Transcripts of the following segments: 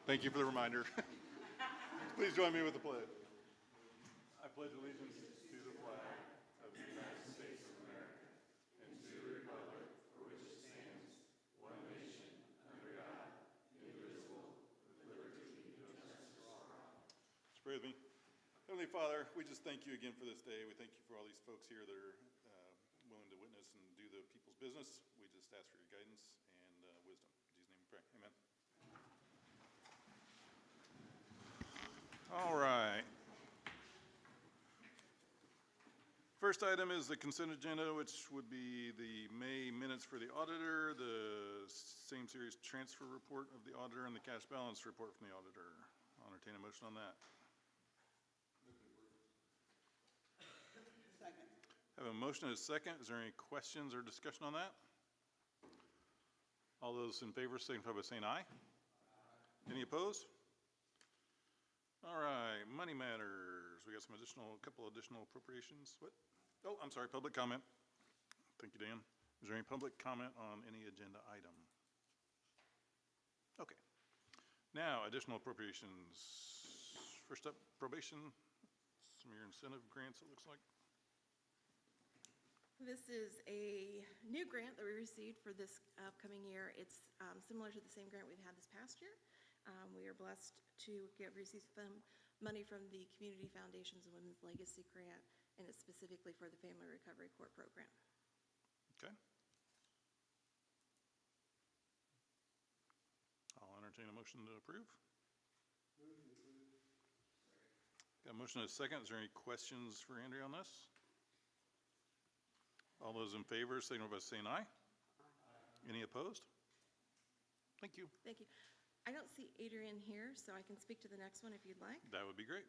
Thank you for the reminder. Please join me with the pledge. I pledge allegiance to the flag of the United States of America and to the republic for which it stands, one nation, under God, indivisible, with liberty and justice for all. Just pray with me. Heavenly Father, we just thank you again for this day. We thank you for all these folks here that are willing to witness and do the people's business. We just ask for your guidance and wisdom. In Jesus' name we pray. Amen. All right. First item is the consent agenda, which would be the May minutes for the auditor, the same series transfer report of the auditor, and the cash balance report from the auditor. I'll entertain a motion on that. Second. Have a motion and a second. Is there any questions or discussion on that? All those in favor signify by saying aye. Any opposed? All right, money matters. We got a couple additional appropriations. What? Oh, I'm sorry, public comment. Thank you, Dan. Is there any public comment on any agenda item? Okay. Now, additional appropriations. First up, probation. Some of your incentive grants, it looks like. This is a new grant that we received for this upcoming year. It's similar to the same grant we've had this past year. We are blessed to receive some money from the Community Foundation's Women's Legacy Grant, and it's specifically for the Family Recovery Court program. Okay. I'll entertain a motion to approve. Move to approve. Got a motion and a second. Is there any questions for Andrea on this? All those in favor signal by saying aye. Aye. Any opposed? Thank you. Thank you. I don't see Adrian here, so I can speak to the next one if you'd like. That would be great.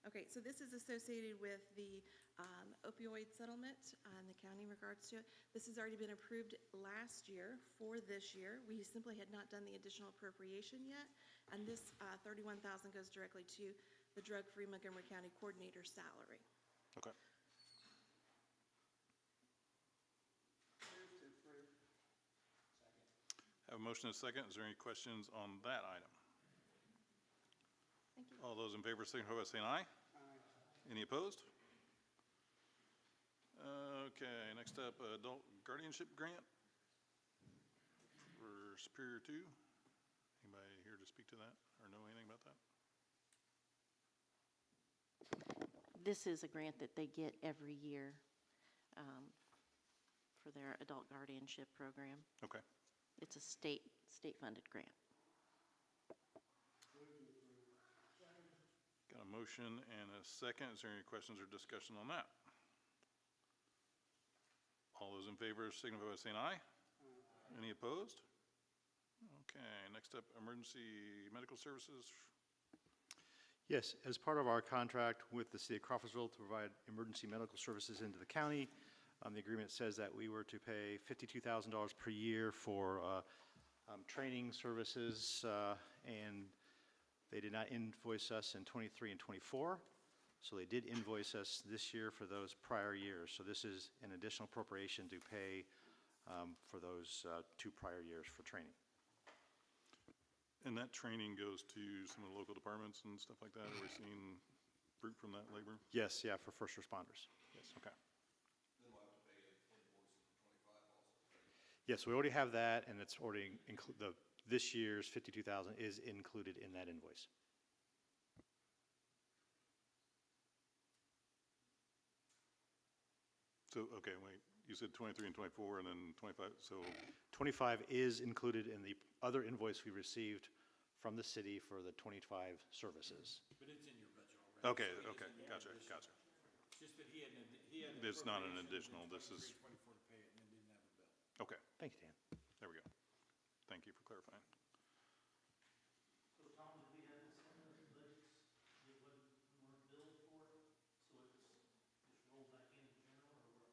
Okay, so this is associated with the opioid settlement in the county in regards to it. This has already been approved last year for this year. We simply had not done the additional appropriation yet, and this $31,000 goes directly to the drug-free Montgomery County coordinator salary. Okay. Move to approve. Second. Have a motion and a second. Is there any questions on that item? Thank you. All those in favor signify by saying aye. Aye. Any opposed? Okay, next up, adult guardianship grant for Superior 2. Anybody here to speak to that or know anything about that? This is a grant that they get every year for their adult guardianship program. Okay. It's a state-funded grant. Got a motion and a second. Is there any questions or discussion on that? All those in favor signify by saying aye. Aye. Any opposed? Okay, next up, emergency medical services. Yes, as part of our contract with the city of Crawfordsville to provide emergency medical services into the county, the agreement says that we were to pay $52,000 per year for training services, and they did not invoice us in 23 and 24, so they did invoice us this year for those prior years. So this is an additional appropriation to pay for those 2 prior years for training. And that training goes to some of the local departments and stuff like that? Are we seeing fruit from that labor? Yes, yeah, for first responders. Yes. Okay. Then we'll have to pay an invoice for 25 also. Yes, we already have that, and it's already this year's $52,000 is included in that invoice. So, okay, wait, you said 23 and 24 and then 25, so, 25 is included in the other invoice we received from the city for the 25 services. But it's in your budget already. okay, So it okay, isn't an gotcha, additional. gotcha. Just that he had an It's not an appropriation additional, in this is, 23, 24 to pay it and then didn't have a bill. okay, Thank you, Dan. there we go. Thank you for clarifying. So Tom, did we have this in the budgets that weren't billed for, so it's just rolled back in general, or what?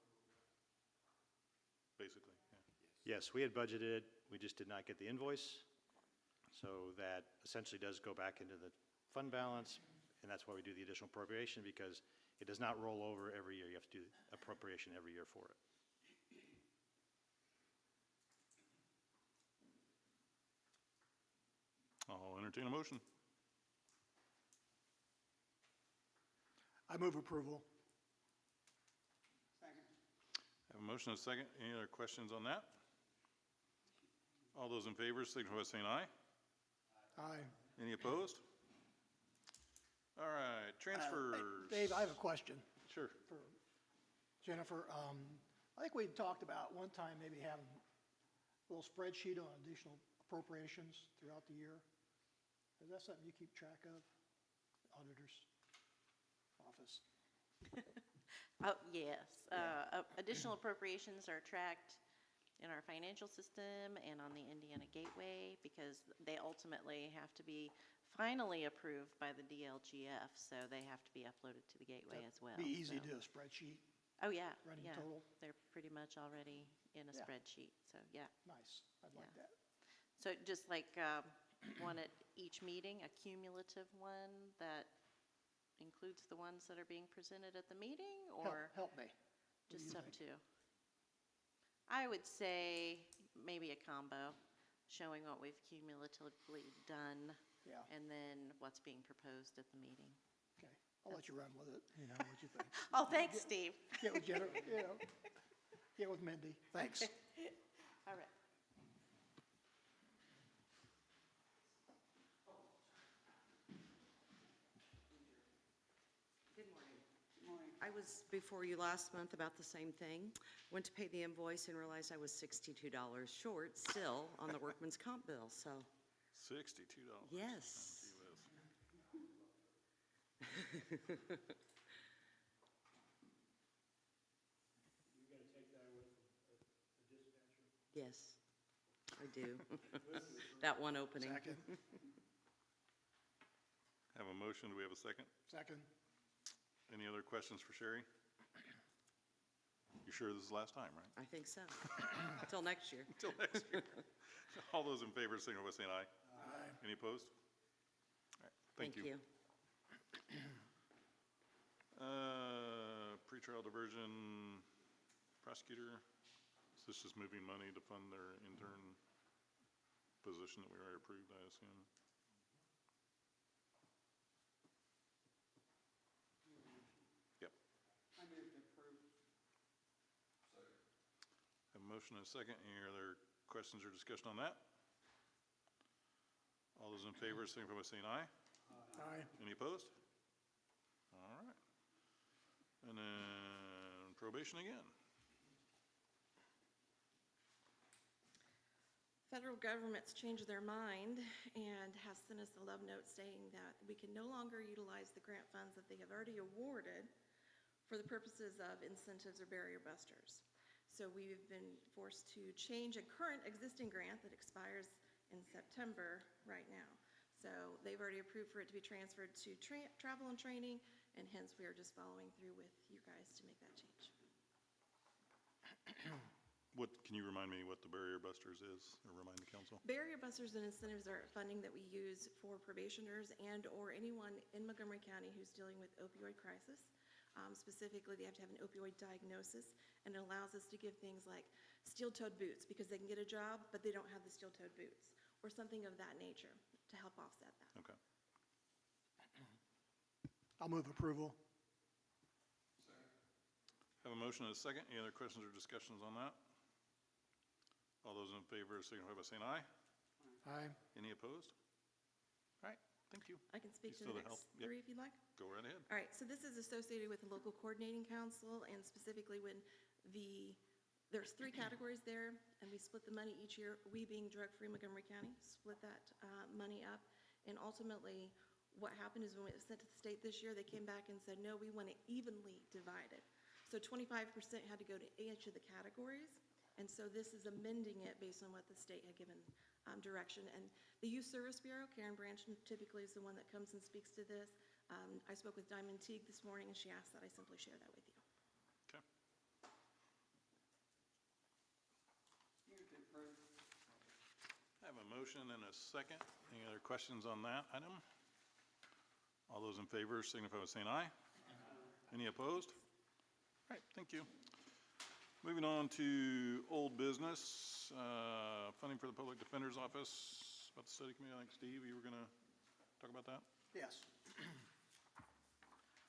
Basically, yeah. Yes, we had budgeted, we just did not get the invoice. So that essentially does go back into the fund balance, and that's why we do the additional appropriation, because it does not roll over every year. You have to do appropriation every year for it. I'll Entertain a motion. I move approval. Second. Have a motion and a second. Any other questions on that? All those in favor signify by saying aye. Aye. Any opposed? All right, transfers. Dave, I have a question Sure. for Jennifer. I think we talked about one time maybe having a little spreadsheet on additional appropriations throughout the year. Is that something you keep track of? Auditor's office. Oh, yes. Additional appropriations are tracked in our financial system and on the Indiana Gateway because they ultimately have to be finally approved by the DLGF, so they have to be uploaded to the Gateway as well. Be easy to so- do a spreadsheet. Oh, yeah, running yeah. total. They're pretty much already in a Yeah. spreadsheet, so, yeah. Nice. I'd like Yeah. that. So just like one at each meeting, a cumulative one that includes the ones that are being presented at the meeting, or Help me. What do just you up think? to? I would say maybe a combo, showing what we've cumulatively done, Yeah, and then what's being proposed at the meeting. okay. I'll let you run with it, you know, what you think. Oh, thanks, Steve. Get with Jennifer, you know, get with Mindy. Thanks. All right. Good morning. I was before you last month about the same thing. Went to pay the invoice and realized I was $62 short still on the workman's comp bill, so, $62. yes. You gotta take that away from the dispatcher. Yes, I do. That one opening. Second, Have a motion. Do we have a second? second. Any other questions for Sherry? You sure this is the last time, right? I think so. Till next year. Until next year. All those in favor signify by saying aye. Aye. Any opposed? All right, thank you. Pretrial diversion prosecutor, is this just moving money to fund their intern position that we already approved, I assume? Yep. I move to approve. Have a motion and a second. Any other questions or discussion on that? All those in favor signify by saying aye. Aye. Any opposed? All right. And then probation again. Federal government's changed their mind and has sent us a love note saying that we can no longer utilize the grant funds that they have already awarded for the purposes of incentives or barrier busters. So we've been forced to change a current existing grant that expires in September right now. So they've already approved for it to be transferred to travel and training, and hence we are just following through with you guys to make that change. What, can you remind me what the Barrier Busters is, or remind the council? Barrier busters and incentives are funding that we use for probationers and/or anyone in Montgomery County who's dealing with opioid crisis. Specifically, they have to have an opioid diagnosis, and it allows us to give things like steel-toed boots because they can get a job, but they don't have the steel-toed boots, or something of that nature to help offset that. Okay. I'll move approval. Have a motion and a second. Any other questions or discussions on that? All those in favor signify by saying aye. Aye. Any opposed? All right, thank you. I can speak You to the still next help? Yep. three if you'd like. Go right ahead. All right, so this is associated with the local coordinating council, and specifically when there's three categories there, and we split the money each year. We, being drug-free Montgomery County, split that money up, and ultimately, what happened is when it was sent to the state this year, they came back and said, no, we want it evenly divided. So 25% had to go to each of the categories, and so this is amending it based on what the state had given direction. And the Youth Service Bureau, Karen Branch typically is the one that comes and speaks to this. I spoke with Diamond Teague this morning, and she asked that I simply share that with you. Okay. I have a motion and a second. Any other questions on that item? All those in favor signify by saying aye. Any opposed? All right, thank you. Moving on to old business, funding for the Public Defender's Office. about the study committee. I think, Steve, you were going to talk about that? Yes.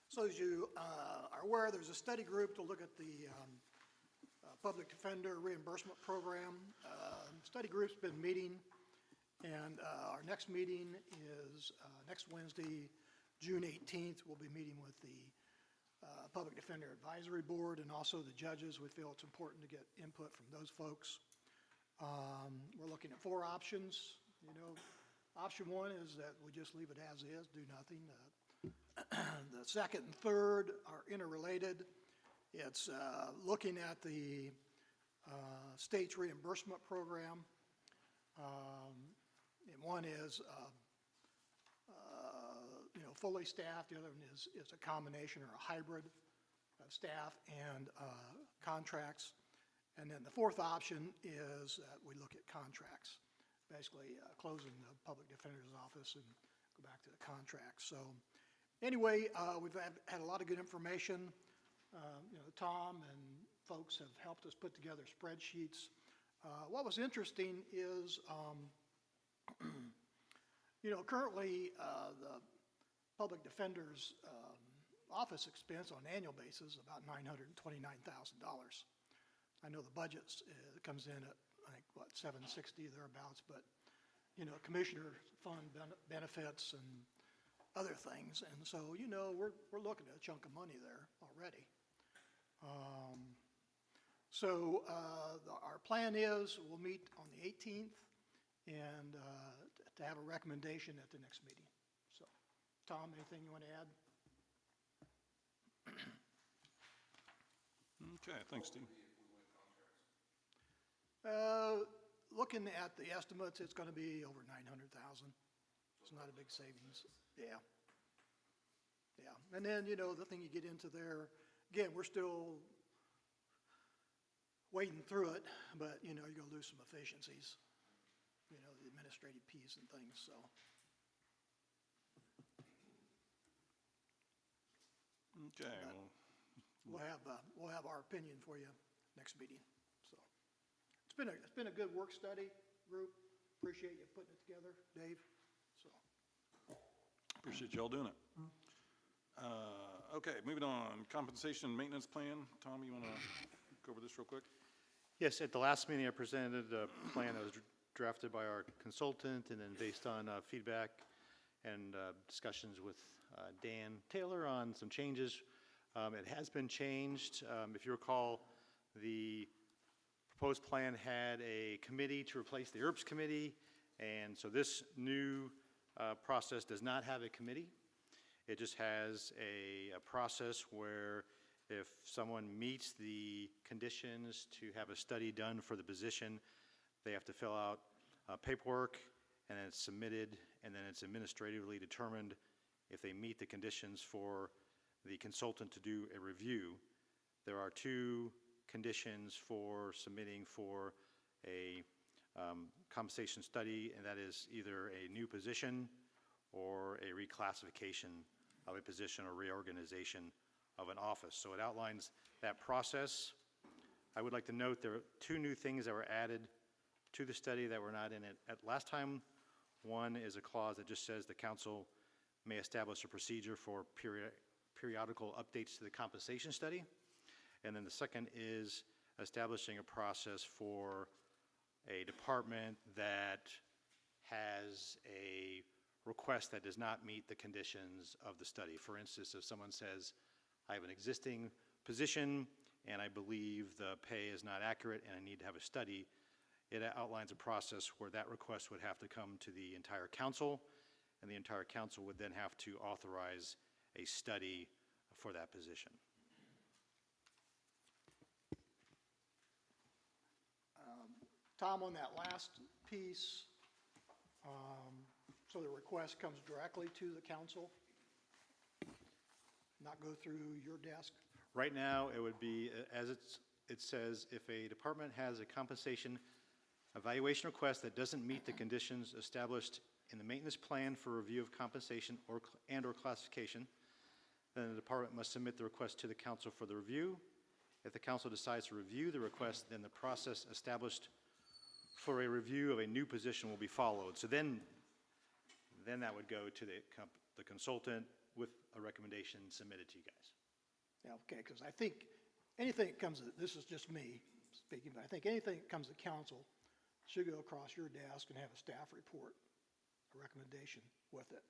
So as you are aware, there's a study group to look at the public defender reimbursement program. Study group's been meeting, and our next meeting is next Wednesday, June 18th. We'll be meeting with the Public Defender Advisory Board and also the judges. We feel it's important to get input from those folks. We're looking at 4 options. You know, option 1 is that we just leave it as is, do nothing. The second and third are interrelated. It's looking at the state's reimbursement program. And one is, you know, fully staffed. The other one is a combination or a hybrid of staff and contracts. And then the fourth option is we look at contracts, basically closing the public defender's office and go back to the contracts. So anyway, we've had a lot of good information. You know, Tom and folks have helped us put together spreadsheets. What was interesting is, you know, currently the public defender's office expense on an annual basis is about $929,000. I know the budget comes in at, I think, what, 760 thereabouts, but, you know, commissioner fund benefits and other things. And so, you know, we're looking at a chunk of money there already. So our plan is we'll meet on the 18th and to have a recommendation at the next meeting. So, Tom, anything you want to add? Okay, thanks, Steve. Looking at the estimates, it's going to be over 900,000. It's not a big savings. Yeah. Yeah. And then, you know, the thing you get into there, again, we're still wading through it, but, you know, you're going to lose some efficiencies, you know, the administrative piece and things, so. Okay, well, We'll have our opinion for you next meeting, so. It's been a good work study group. Appreciate you putting it together, Dave, so. appreciate y'all doing it. Okay, moving on, compensation and maintenance plan. Tom, you want to go over this real quick? Yes, at the last meeting, I presented a plan that was drafted by our consultant, and then based on feedback and discussions with Dan Taylor on some changes. It has been changed. If you recall, the proposed plan had a committee to replace the ERPS committee, and so this new process does not have a committee. It just has a process where if someone meets the conditions to have a study done for the position, they have to fill out paperwork, and then it's submitted, and then it's administratively determined if they meet the conditions for the consultant to do a review. There are 2 conditions for submitting for a compensation study, and that is either a new position or a reclassification of a position or reorganization of an office. So it outlines that process. I would like to note there are 2 new things that were added to the study that were not in it at last time. One is a clause that just says the council may establish a procedure for periodical updates to the compensation study. And then the second is establishing a process for a department that has a request that does not meet the conditions of the study. For instance, if someone says, I have an existing position and I believe the pay is not accurate and I need to have a study, it outlines a process where that request would have to come to the entire council, and the entire council would then have to authorize a study for that position. Tom, on that last piece, so the request comes directly to the council, not go through your desk? Right now, it would be, as it says, if a department has a compensation evaluation request that doesn't meet the conditions established in the maintenance plan for review of compensation and/or classification, then the department must submit the request to the council for the review. If the council decides to review the request, then the process established for a review of a new position will be followed. So then that would go to the consultant with a recommendation submitted to you guys. Yeah, okay, because I think anything that comes, this is just me speaking, but I think anything that comes to council should go across your desk and have a staff report, a recommendation with it.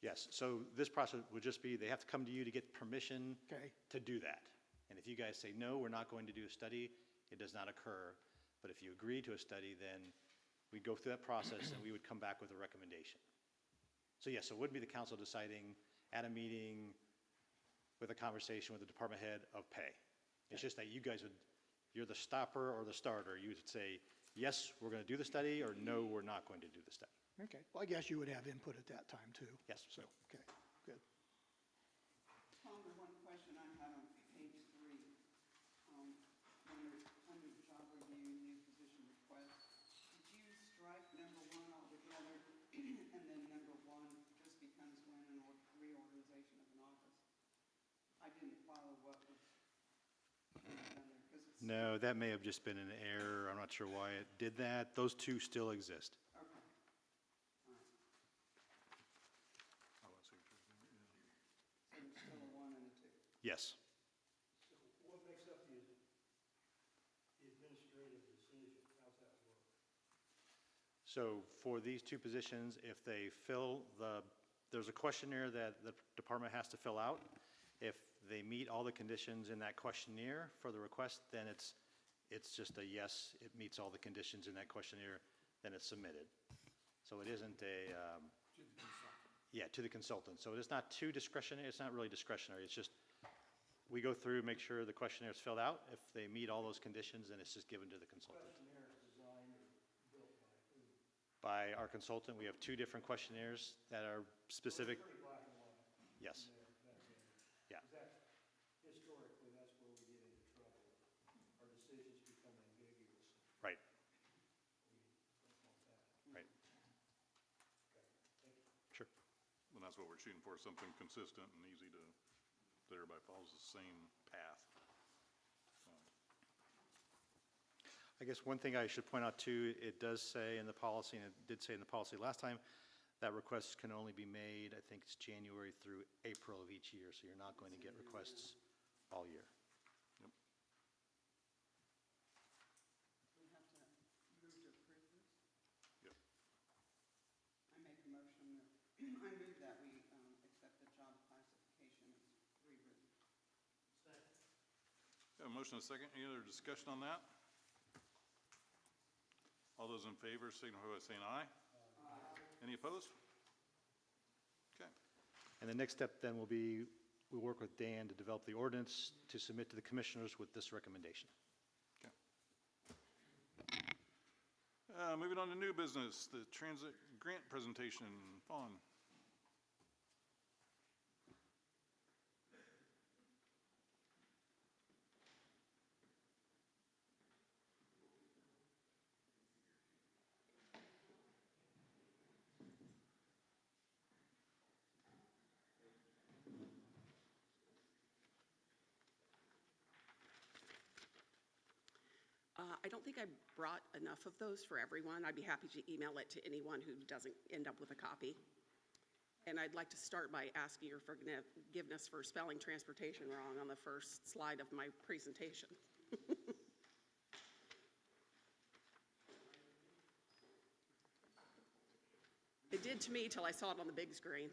Yes, so this process would just be, they have to come to you to get permission Okay. to do that. And if you guys say, no, we're not going to do a study, it does not occur. But if you agree to a study, then we'd go through that process and we would come back with a recommendation. So yes, it wouldn't be the council deciding at a meeting with a conversation with the department head of pay. It's just that you guys would, you're the stopper or the starter. You would say, yes, we're going to do the study, or no, we're not going to do the study. Okay, well, I guess you would have input at that time too. Yes. So, okay, good. Tom, the one question I had on page 3, under job review, new position request, did you strike number 1 altogether, and then number 1 just becomes when an reorganization of an office? I didn't follow what was done there, because it's... No, that may have just been an error. I'm not sure why it did that. Those two still exist. Okay. All right. Oh, I see what you're doing, yeah. So there's still a 1 and a 2. Yes. So what makes up the administrative decision? How's that work? So for these two positions, if they fill there's a questionnaire that the department has to fill out. If they meet all the conditions in that questionnaire for the request, then it's just a yes, it meets all the conditions in that questionnaire, then it's submitted. So it isn't a, yeah, to the consultant. So it is not too discretionary, it's not really discretionary, it's just, we go through, make sure the questionnaire is filled out. If they meet all those conditions, then it's just given to the consultant. Questionnaire is designed or built by who? By our consultant, we have 2 different questionnaires that are specific. Pretty black and white. Yes. in that area. Yeah. 'Cause that's, historically, that's where we get into trouble. Our decisions become ambiguous. Right, We don't want that. right, Okay, thank you. sure. And that's what we're shooting for, something consistent and easy to, that everybody follows the same path. I guess one thing I should point out too, it does say in the policy, and it did say in the policy last time, that requests can only be made, I think it's January through April of each year, so you're not going to get requests all year. We have to move to approve this? Yep. I make a motion that, I move that we accept the job classification as rewritten. Second. Have a motion and a second. Any other discussion on that? All those in favor signify by saying aye. Any opposed? Okay. And the next step then will be, we'll work with Dan to develop the ordinance to submit to the commissioners with this recommendation. Moving on to new business, the transit grant presentation. Fawn. I don't think I brought enough of those for everyone. I'd be happy to email it to anyone who doesn't end up with a copy. And I'd like to start by asking your forgiveness for spelling transportation wrong on the first slide of my presentation. It did to me till I saw it on the big screen.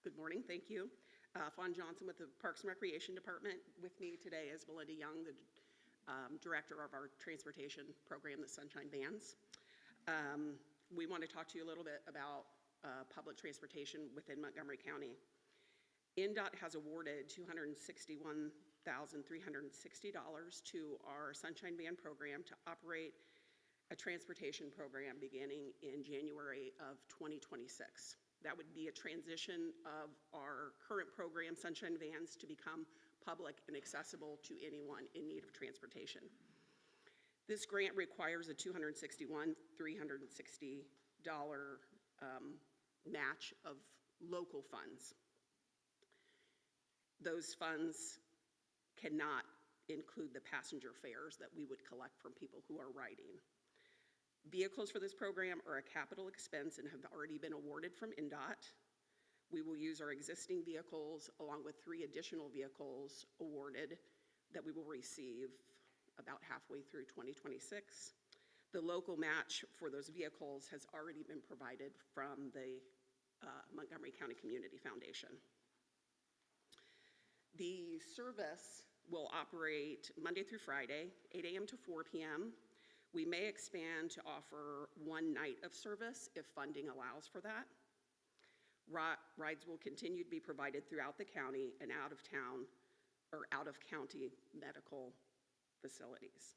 Good morning, thank you. Fawn Johnson with the Parks and Recreation Department. With me today is Melinda Young, the director of our transportation program, the Sunshine Vans. We want to talk to you a little bit about public transportation within Montgomery County. NDOT has awarded $261,360 to our Sunshine Van program to operate a transportation program beginning in January of 2026. That would be a transition of our current program, Sunshine Vans, to become public and accessible to anyone in need of transportation. This grant requires a $261,360 match of local funds. those funds cannot include the passenger fares that we would collect from people who are riding. Vehicles for this program are a capital expense and have already been awarded from NDOT. We will use our existing vehicles along with 3 additional vehicles awarded that we will receive about halfway through 2026. The local match for those vehicles has already been provided from the Montgomery County Community Foundation. The service will operate Monday through Friday, 8 a.m. to 4 p.m. We may expand to offer 1 night of service if funding allows for that. Rides will continue to be provided throughout the county and out of town or out of county medical facilities.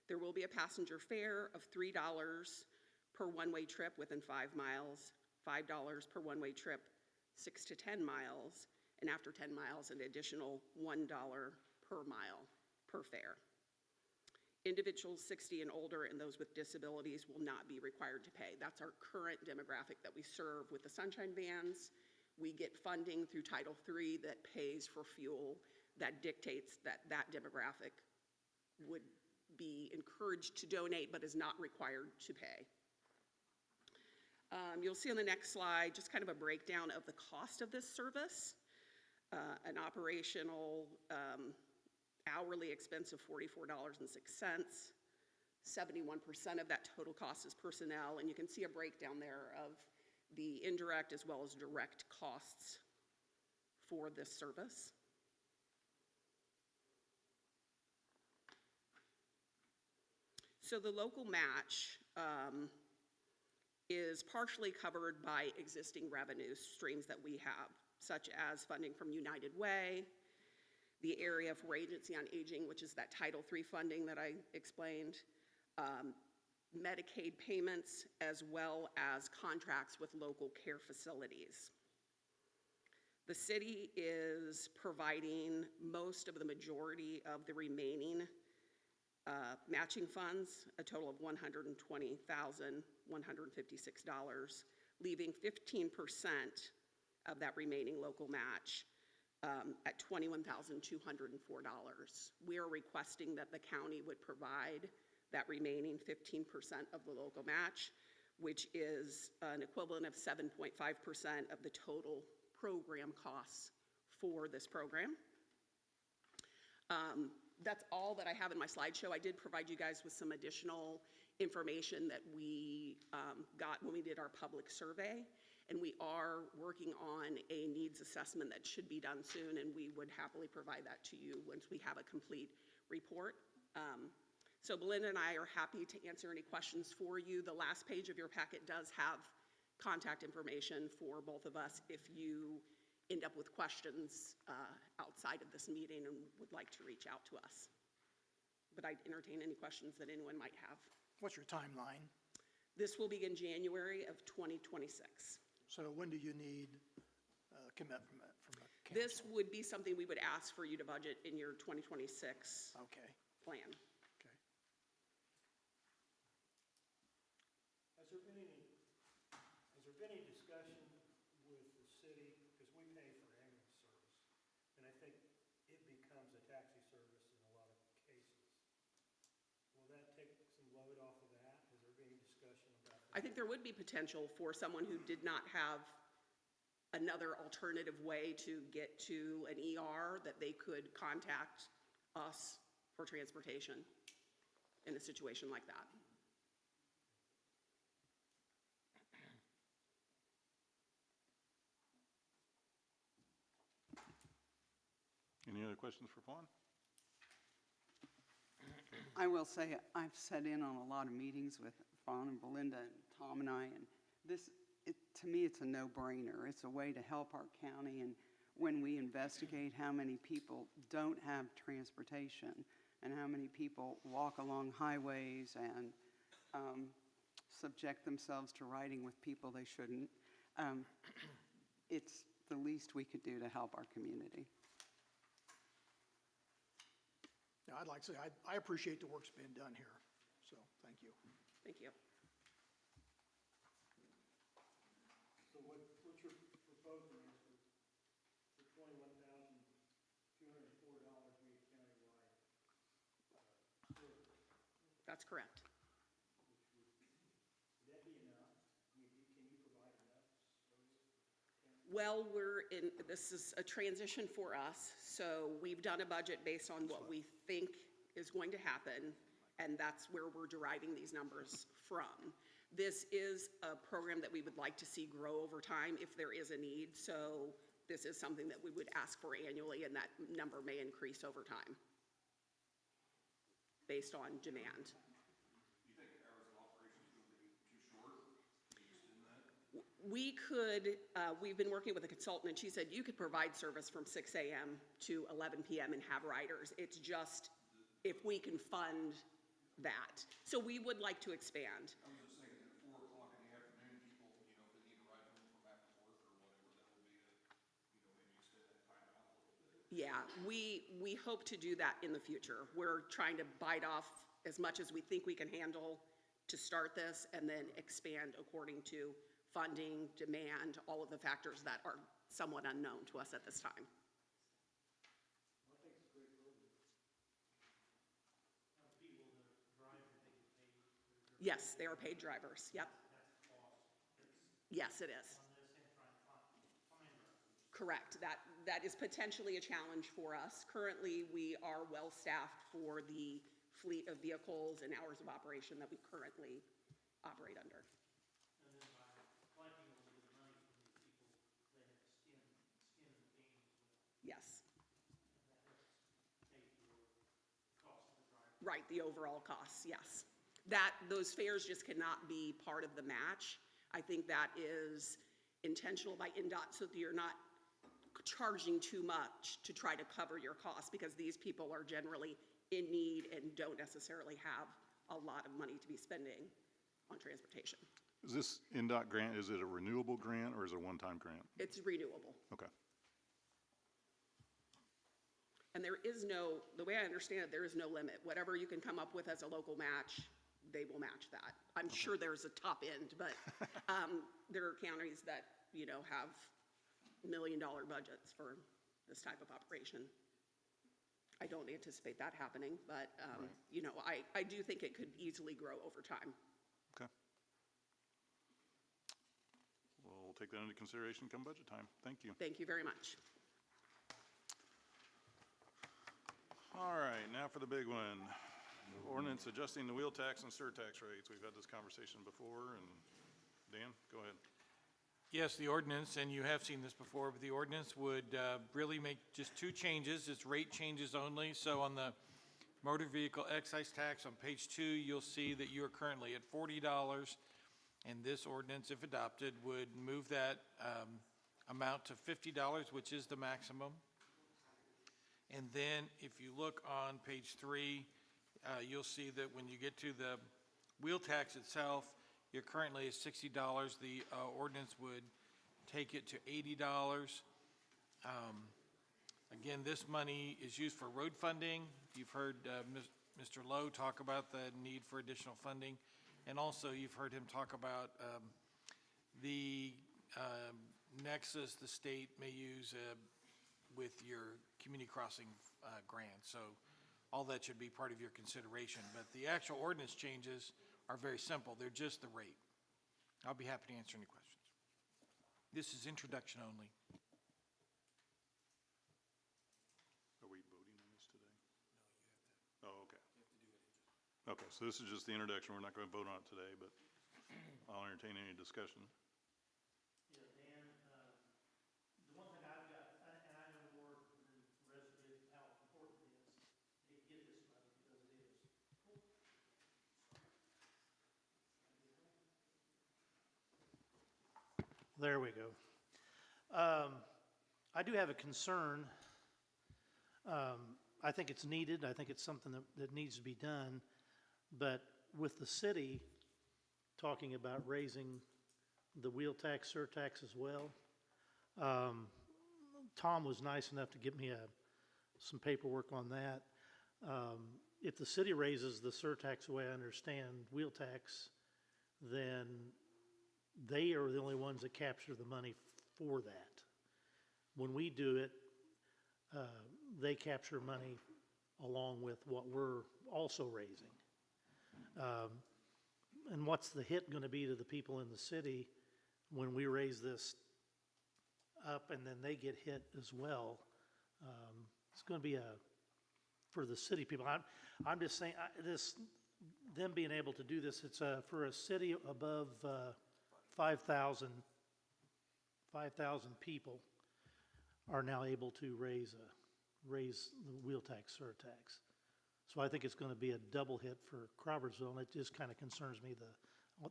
There will be a passenger fare of $3 per one-way trip within 5 miles, $5 per one-way trip 6 to 10 miles, and after 10 miles, an additional $1 per mile per fare. Individuals 60 and older and those with disabilities will not be required to pay. That's our current demographic that we serve with the Sunshine Vans. We get funding through Title III that pays for fuel that dictates that that demographic would be encouraged to donate but is not required to pay. You'll see on the next slide just kind of a breakdown of the cost of this service. An operational hourly expense of $44.06. 71% of that total cost is personnel, and you can see a breakdown there of the indirect as well as direct costs for this service. So the local match is partially covered by existing revenue streams that we have, such as funding from United Way, the Area for Agency on Aging, which is that Title III funding that I explained, Medicaid payments, as well as contracts with local care facilities. The city is providing most of the majority of the remaining matching funds, a total of $120,156, leaving 15% of that remaining local match at $21,204. We are requesting that the county would provide that remaining 15% of the local match, which is an equivalent of 7.5% of the total program costs for this program. That's all that I have in my slideshow. I did provide you guys with some additional information that we got when we did our public survey, and we are working on a needs assessment that should be done soon, and we would happily provide that to you once we have a complete report. So Belinda and I are happy to answer any questions for you. The last page of your packet does have contact information for both of us if you end up with questions outside of this meeting and would like to reach out to us. But I'd entertain any questions that anyone might have. What's your timeline? This will begin January of 2026. So when do you need commitment from the council? This would be something we would ask for you to budget in your 2026 Okay. plan. Okay. Has there been any discussion with the city, because we pay for ambulance service, and I think it becomes a taxi service in a lot of cases. Will that take some load off of that? Has there been any discussion about that? I think there would be potential for someone who did not have another alternative way to get to an ER that they could contact us for transportation in a situation like that. Any other questions for Fawn? I will say, I've sat in on a lot of meetings with Fawn and Belinda and Tom and I, and to me, it's a no-brainer. It's a way to help our county, and when we investigate how many people don't have transportation and how many people walk along highways and subject themselves to riding with people they shouldn't, it's the least we could do to help our community. Now, I'd like to say, I appreciate the work's being done here, so thank you. Thank you. So what you're proposing is for $21,000 That's correct. Would that be enough? I mean, can you provide enough service? Well, this is a transition for us, so we've done a budget based on what we think is going to happen, and that's where we're deriving these numbers from. This is a program that we would like to see grow over time if there is a need, so this is something that we would ask for annually, and that number may increase over time based on demand. You think hours of operation is going to be too short? Can you extend that? We could, we've been working with a consultant, and she said you could provide service from 6 a.m. to 11 p.m. and have riders. It's just if we can fund that. So we would like to expand. I was just thinking at 4 o'clock in the afternoon, people, you know, if they need a ride home from after work or whatever, that would be maybe extend that time out a little bit. Yeah, we hope to do that in the future. We're trying to bite off as much as we think we can handle to start this and then expand according to funding, demand, all of the factors that are somewhat unknown to us at this time. I think it's a great program. People that drive, they get paid. Yes, they are paid drivers, yep. That's the cost. Yes, it is. On this and trying to find drivers. Correct. That is potentially a challenge for us. Currently, we are well-staffed for the fleet of vehicles and hours of operation that we currently operate under. And then by collecting a little bit of money from these people, they have skin in the game as well. Yes, And that helps pay for the cost of the driver. right, the overall costs, yes. Those fares just cannot be part of the match. I think that is intentional by NDOT so that you're not charging too much to try to cover your costs because these people are generally in need and don't necessarily have a lot of money to be spending on transportation. Is this NDOT grant, is it a renewable grant or is it a one-time grant? It's renewable. Okay. And there is no, the way I understand it, there is no limit. Whatever you can come up with as a local match, they will match that. I'm sure there's a top end, but there are counties that, have $1 million budgets for this type of operation. I don't anticipate that happening, but, I do think it could easily grow over time. Okay. Well, we'll take that into consideration come budget time. Thank you. Thank you very much. All right, now for the big one. Ordinance adjusting the wheel tax and surtax rates. We've had this conversation before, and Dan, go ahead. Yes, the ordinance, and you have seen this before, but the ordinance would really make just two changes. It's rate changes only. So on the motor vehicle excise tax on page 2, you'll see that you are currently at $40, and this ordinance, if adopted, would move that amount to $50, which is the maximum. And then if you look on page 3, you'll see that when you get to the wheel tax itself, you're currently at $60. The ordinance would take it to $80. Again, this money is used for road funding. You've heard Mr. Lowe talk about the need for additional funding. And also you've heard him talk about the nexus the state may use with your community crossing grant. So all that should be part of your consideration. But the actual ordinance changes are very simple. They're just the rate. I'll be happy to answer any questions. This is introduction only. Are we voting on this today? No, you have to. Oh, okay. You have to do it. Okay, so this is just the introduction. We're not going to vote on it today, but I'll entertain any discussion. Yeah, Dan, the one thing I've got, and I know more than the rest of you how important it is to get this money because it is. There we go. I do have a concern. I think it's needed. I think it's something that needs to be done. But with the city talking about raising the wheel tax, surtax as well, Tom was nice enough to give me some paperwork on that. If the city raises the surtax the way I understand wheel tax, then they are the only ones that capture the money for that. When we do it, they capture money along with what we're also raising. And what's the hit gonna be to the people in the city when we raise this up and then they get hit as well? It's gonna be for the city people, I'm just saying, them being able to do this, it's for a city above 5,000 people are now able to raise the wheel tax surtax. So I think it's gonna be a double hit for Crawfordsville, and it just kinda concerns me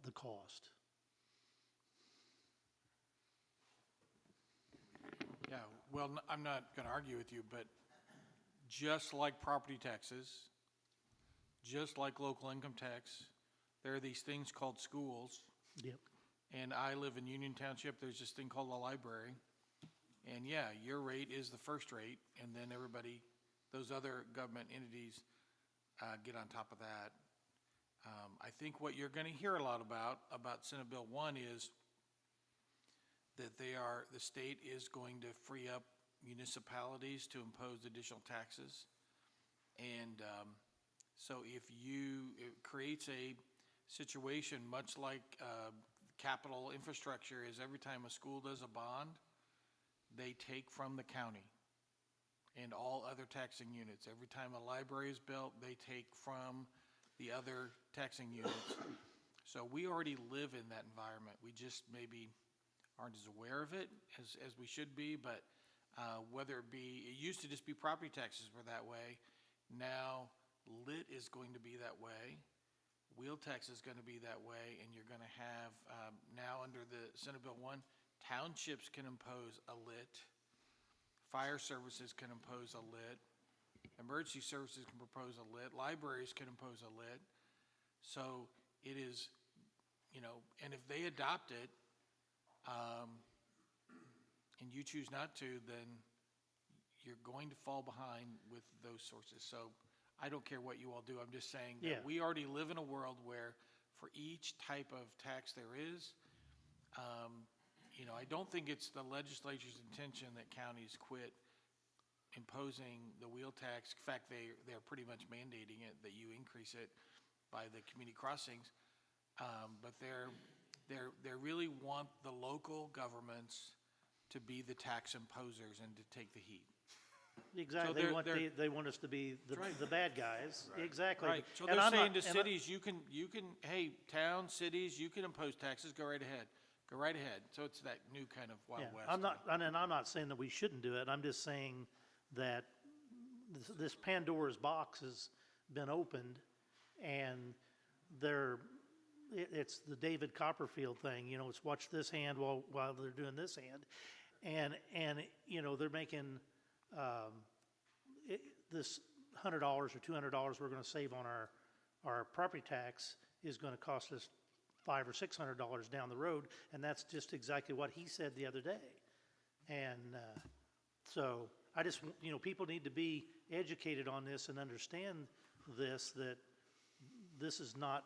the cost. Yeah, well, I'm not going to argue with you, but just like property taxes, just like local income tax, there are these things called schools. Yep. And I live in Union Township, there's this thing called a library. And yeah, your rate is the first rate, and then everybody, those other government entities get on top of that. I think what you're going to hear a lot about Senate Bill 1 is that the state is going to free up municipalities to impose additional taxes. And so it creates a situation much like capital infrastructure is every time a school does a bond, they take from the county and all other taxing units. Every time a library is built, they take from the other taxing units. So we already live in that environment. We just maybe aren't as aware of it as we should be, but whether it used to just be property taxes were that way. Now lit is going to be that way. Wheel tax is going to be that way, and you're going to have, now under the Senate Bill 1, townships can impose a lit, fire services can impose a lit, emergency services can propose a lit, libraries can impose a lit. So it is, and if they adopt it, and you choose not to, then you're going to fall behind with those sources. So I don't care what you all do. I'm just saying that we already live in a world where for each type of tax there is, I don't think it's the legislature's intention that counties quit imposing the wheel tax. In fact, they're pretty much mandating it, that you increase it by the community crossings. But they really want the local governments to be the tax imposers and to take the heat. Exactly, So they want us to be the bad guys, exactly. Right, so And they're I'm saying not- to and I- cities, you can, hey, towns, cities, you can impose taxes, go right ahead. Go right ahead. So it's that new kind of Wild Yeah, West. and I'm not saying that we shouldn't do it, I'm just saying that this Pandora's box has been opened, and it's the David Copperfield thing, it's watch this hand while they're doing this hand. And they're making, this $100 or $200 we're gonna save on our property tax is gonna cost us $500 or $600 down the road, and that's just exactly what he said the other day. And so I just, people need to be educated on this and understand that this is not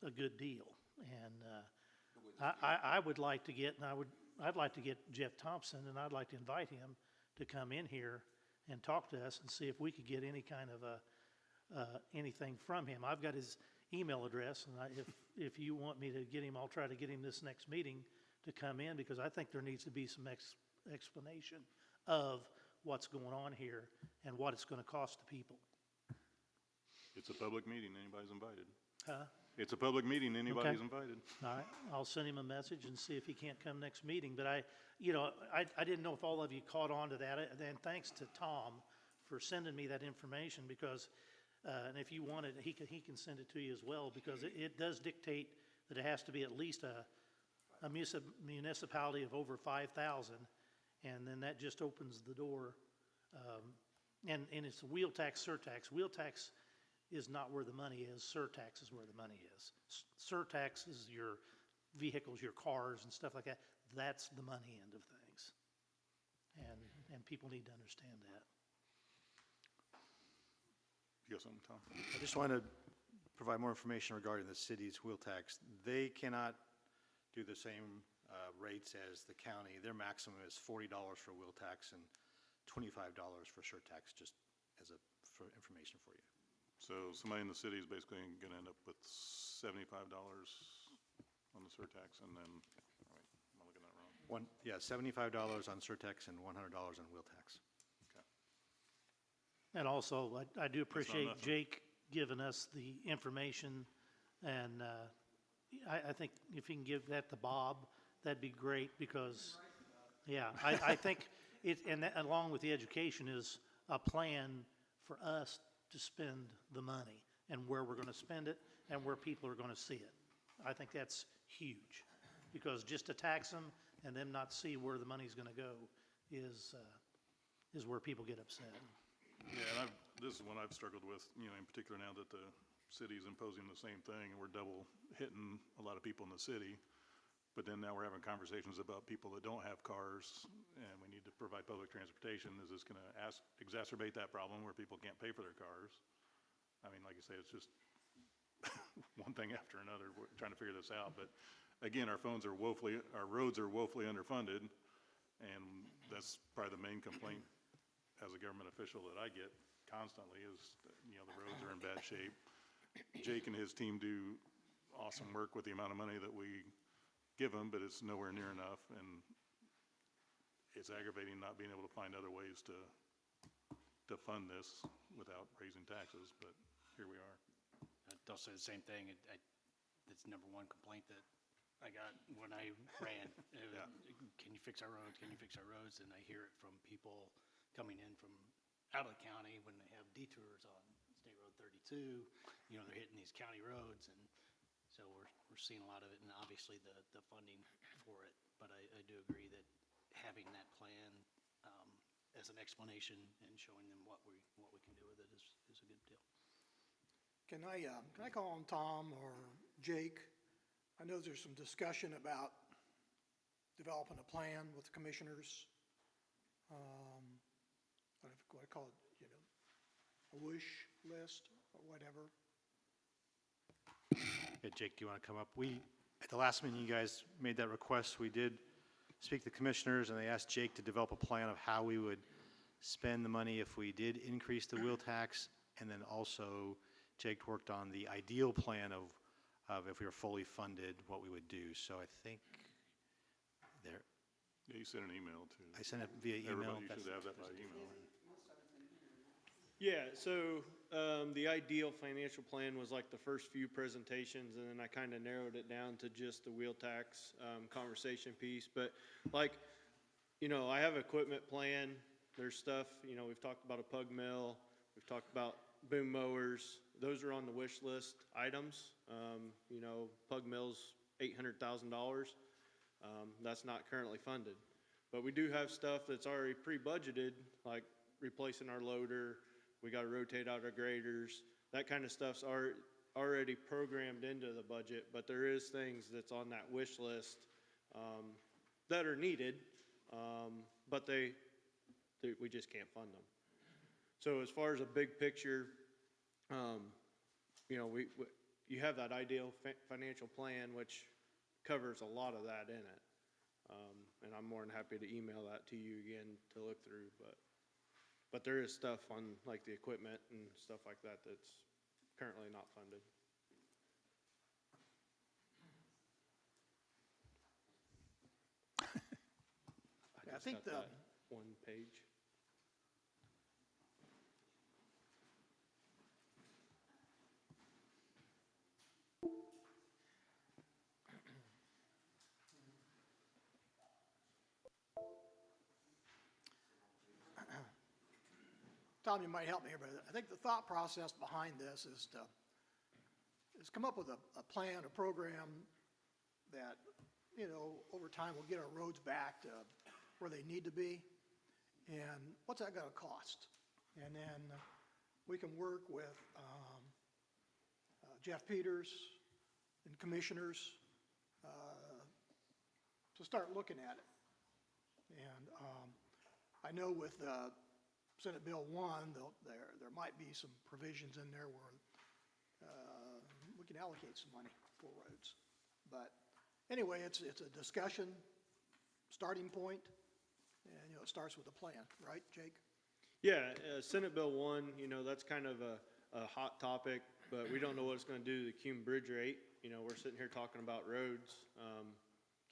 a good deal. And I would like to get, I'd like to get Jeff Thompson, and I'd like to invite him to come in here and talk to us and see if we could get any kind of anything from him. I've got his email address, and if you want me to get him, I'll try to get him this next meeting to come in, because I think there needs to be some explanation of what's going on here and what it's going to cost the people. It's a public meeting, anybody's invited. Huh? It's a public meeting, anybody's invited. All right, I'll send him a message and see if he can't come next meeting, but I didn't know if all of you caught on to that, and thanks to Tom for sending me that information, because, and if you want it, he can send it to you as well, because it does dictate that it has to be at least a municipality of over 5,000, and then that just opens the door, and it's a wheel tax, surtax. Wheel tax is not where the money is. Surtax is where the money is. Surtax is your vehicles, your cars and stuff like that. That's the money end of things. And people need to understand that. You got something, Tom? I just want to provide more information regarding the city's wheel tax. They cannot do the same rates as the county. Their maximum is $40 for wheel tax and $25 for surtax, just for information for you. So somebody in the city is basically gonna end up with $75 on the surtax, and then, wait, am I looking at that wrong? Yeah, $75 on surtax and $100 on wheel tax. Okay. And also, I do appreciate nothing. Jake giving us the information, and I think if you can give that to Bob, that'd be great, because, yeah, I think it, and that, along with the education, is a plan for us to spend the money, and where we're gonna spend it, and where people are gonna see it. I think that's huge, because just to tax them and them not see where the money's gonna go is where people get upset. Yeah, and this is one I've struggled with, you know, in particular now that the city's imposing the same thing, and we're double hitting a lot of people in the city. But then now we're having conversations about people that don't have cars, and we need to provide public transportation. Is this gonna exacerbate that problem where people can't pay for their cars? I mean, like I say, it's just one thing after another. We're trying to figure this out, but again, our roads are woefully underfunded, and that's probably the main complaint as a government official that I get constantly is, that, you know, the roads are in bad shape. Jake and his team do awesome work with the amount of money that we give them, but it's nowhere near enough, and it's aggravating not being able to find other ways to fund this without raising taxes, but here we are. I'll say the same thing. That's number one complaint that I got when I ran. Yeah. Can you fix our roads? Can you fix our roads? And I hear it from people coming in from out of the county when they have detours on State Road 32. You know, they're hitting these county roads, and so we're seeing a lot of it, and obviously the funding for it. But I do agree that having that plan as an explanation and showing them what we can do with it is a good deal. Can I call on Tom or Jake? I know there's some discussion about developing a plan with the commissioners. What I call it, you know, a wish list or whatever. Yeah, Jake, do you want to come up? At the last meeting, you guys made that request. We did speak to the commissioners, and they asked Jake to develop a plan of how we would spend the money if we did increase the wheel tax, and then also Jake worked on the ideal plan of if we were fully funded, what we would do. So I think there. Yeah, you sent an email too. I sent it via email. Everybody should have that by email. Yeah, so the ideal financial plan was like the first few presentations, and then I kind of narrowed it down to just the wheel tax conversation piece. But like, you know, I have equipment plan. There's stuff, you know, we've talked about a pug mill. We've talked about boom mowers. Those are on the wish list items. You know, pug mill's $800,000. That's not currently funded. But we do have stuff that's already pre-budgeted, like replacing our loader. We got to rotate out our graders. That kind of stuff's already programmed into the budget, but there is things that's on that wish list that are needed, but we just can't fund them. So as far as a big picture, you know, you have that ideal financial plan, which covers a lot of that in it. And I'm more than happy to email that to you again to look through, but there is stuff on like the equipment and stuff like that that's currently not funded. I think got that one page. Tom, you might help me here, but I think the thought process behind this is to come up with a plan, a program that, you know, over time will get our roads back to where they need to be. And what's that going to cost? And then we can work with Jeff Peters and commissioners to start looking at it. And I know with Senate Bill 1, there might be some provisions in there where we can allocate some money for roads. But anyway, it's a discussion, starting point, and, you know, it starts with a plan, right, Jake? Yeah, Senate Bill 1, you know, that's kind of a hot topic, but we don't know what it's gonna do to the Cume Bridge rate. You know, we're sitting here talking about roads.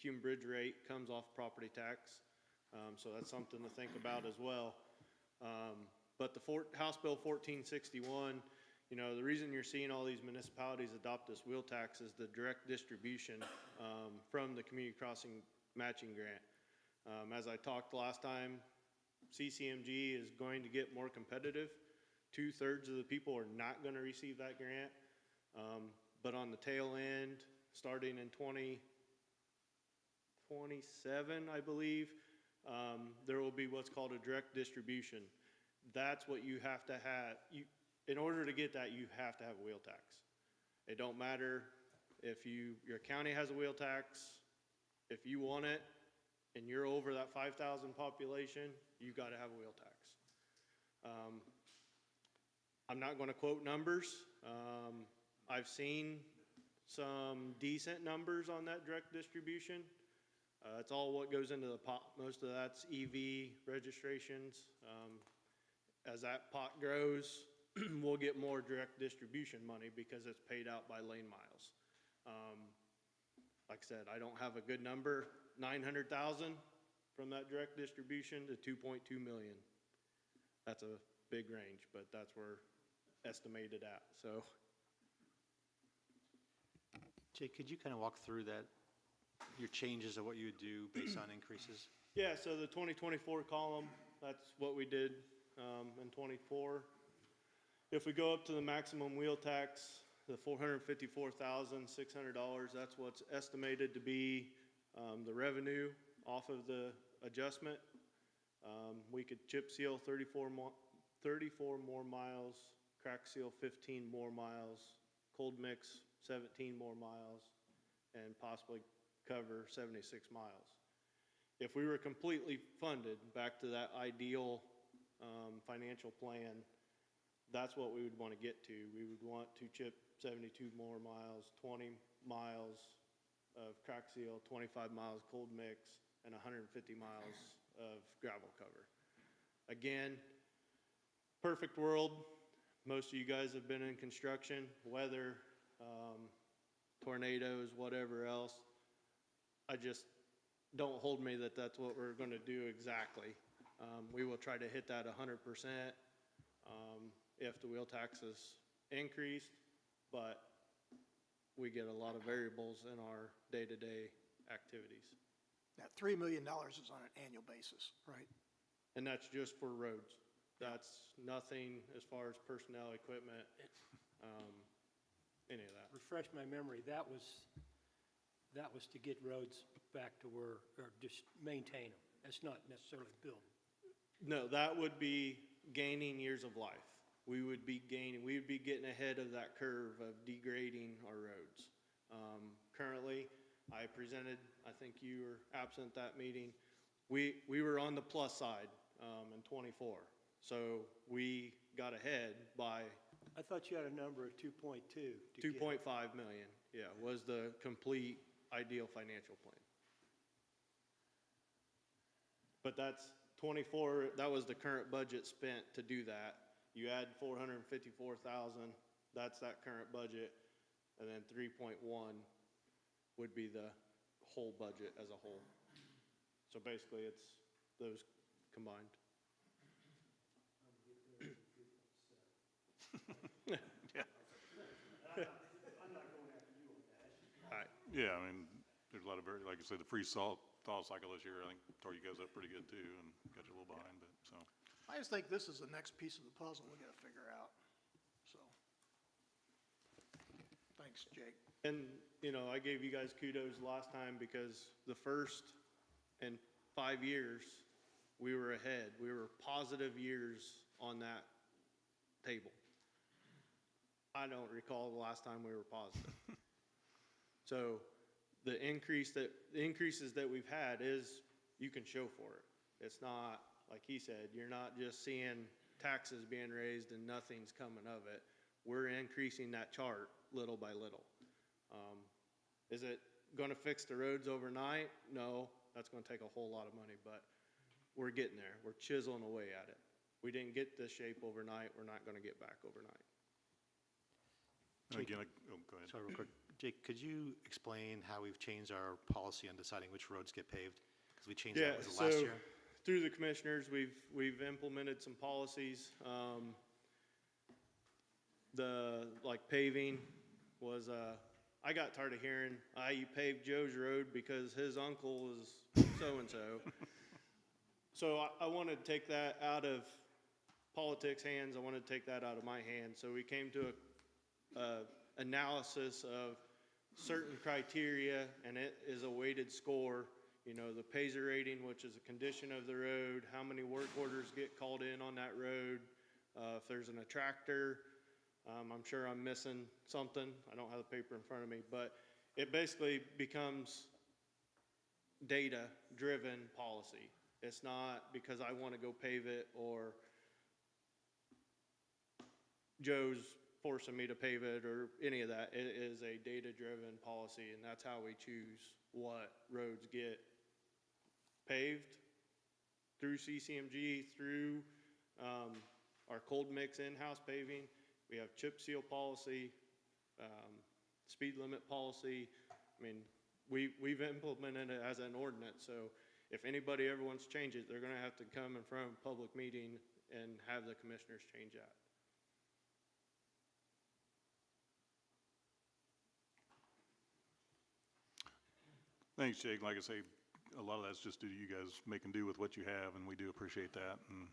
Cume Bridge rate comes off property tax, so that's something to think about as well. But the House Bill 1461, you know, the reason you're seeing all these municipalities adopt this wheel tax is the direct distribution from the Community Crossing Matching Grant. As I talked last time, CCMG is going to get more competitive. 2/3 of the people are not gonna receive that grant. But on the tail end, starting in 2027, I believe, there will be what's called a direct distribution. That's what you have to have. In order to get that, you have to have a wheel tax. It don't matter if your county has a wheel tax, if you want it, and you're over that 5,000 population, you gotta have a wheel tax. I'm not gonna quote numbers. I've seen some decent numbers on that direct distribution. It's all what goes into the pot. Most of that's EV registrations. As that pot grows, we'll get more direct distribution money because it's paid out by lane miles. Like I said, I don't have a good number. 900,000 from that direct distribution to 2.2 million. That's a big range, but that's where estimated at, so. Jay, could you kind of walk through that, your changes of what you would do based on increases? Yeah, so the 2024 column, that's what we did in '24. If we go up to the maximum wheel tax, the $454,600, that's what's estimated to be the revenue off of the adjustment. We could chip seal 34 more miles, crack seal 15 more miles, cold mix 17 more miles, and possibly cover 76 miles. If we were completely funded back to that ideal financial plan, that's what we would want to get to. We would want to chip 72 more miles, 20 miles of crack seal, 25 miles cold mix, and 150 miles of gravel cover. Again, perfect world. Most of you guys have been in construction, weather, tornadoes, whatever else. I just, don't hold me that that's what we're going to do exactly. We will try to hit that 100% if the wheel tax is increased, but we get a lot of variables in our day-to-day activities. That $3 million is on an annual basis, right? And that's just for roads. That's nothing as far as personnel, equipment, any of that. Refresh my memory, that was to get roads back to where, or just maintain them. That's not necessarily build. No, that would be gaining years of life. We would be getting ahead of that curve of degrading our roads. Currently, I presented, I think you were absent that meeting. We were on the plus side in '24. So we got ahead by I thought you had a number of 2.2. 2.5 million, yeah, was the complete ideal financial plan. But that's 24, that was the current budget spent to do that. You add 454,000, that's that current budget, and then 3.1 would be the whole budget as a whole. So basically, it's those combined. Yeah, I mean, there's a lot of like I said, the free thaw cycle this year, I think tore you guys up pretty good too, and got you a little behind, but so. I just think this is the next piece of the puzzle we gotta figure out, so. Thanks, Jake. And, you know, I gave you guys kudos last time because the first in 5 years, we were ahead. We were positive years on that table. I don't recall the last time we were positive. So the increases that we've had is, you can show for it. It's not, like he said, you're not just seeing taxes being raised and nothing's coming of it. We're increasing that chart little by little. Is it gonna fix the roads overnight? No, that's gonna take a whole lot of money, but we're getting there. We're chiseling away at it. We didn't get this shape overnight. We're not gonna get back overnight. And Jake- again, go ahead. Sorry, real quick. Jake, could you explain how we've changed our policy on deciding which roads get paved? Because we changed that, was it last year? Through the commissioners, we've implemented some policies. Like paving was, I got tired of hearing, you paved Joe's road because his uncle is so-and-so. So I wanted to take that out of politics' hands. I wanted to take that out of my hands. So we came to a analysis of certain criteria, and it is a weighted score. You know, the Paisley rating, which is a condition of the road, how many work orders get called in on that road, if there's an attractor. I'm sure I'm missing something. I don't have the paper in front of me, but it basically becomes data-driven policy. It's not because I want to go pave it or Joe's forcing me to pave it or any of that. It is a data-driven policy, and that's how we choose what roads get paved through CCMG, through our cold mix in-house paving. We have chip seal policy, speed limit policy. I mean, we've implemented it as an ordinance, so if anybody ever wants to change it, they're gonna have to come in front of a public meeting and have the commissioners change that. Thanks, Jake. Like I say, a lot of that's just due to you guys making do with what you have, and we do appreciate that. And,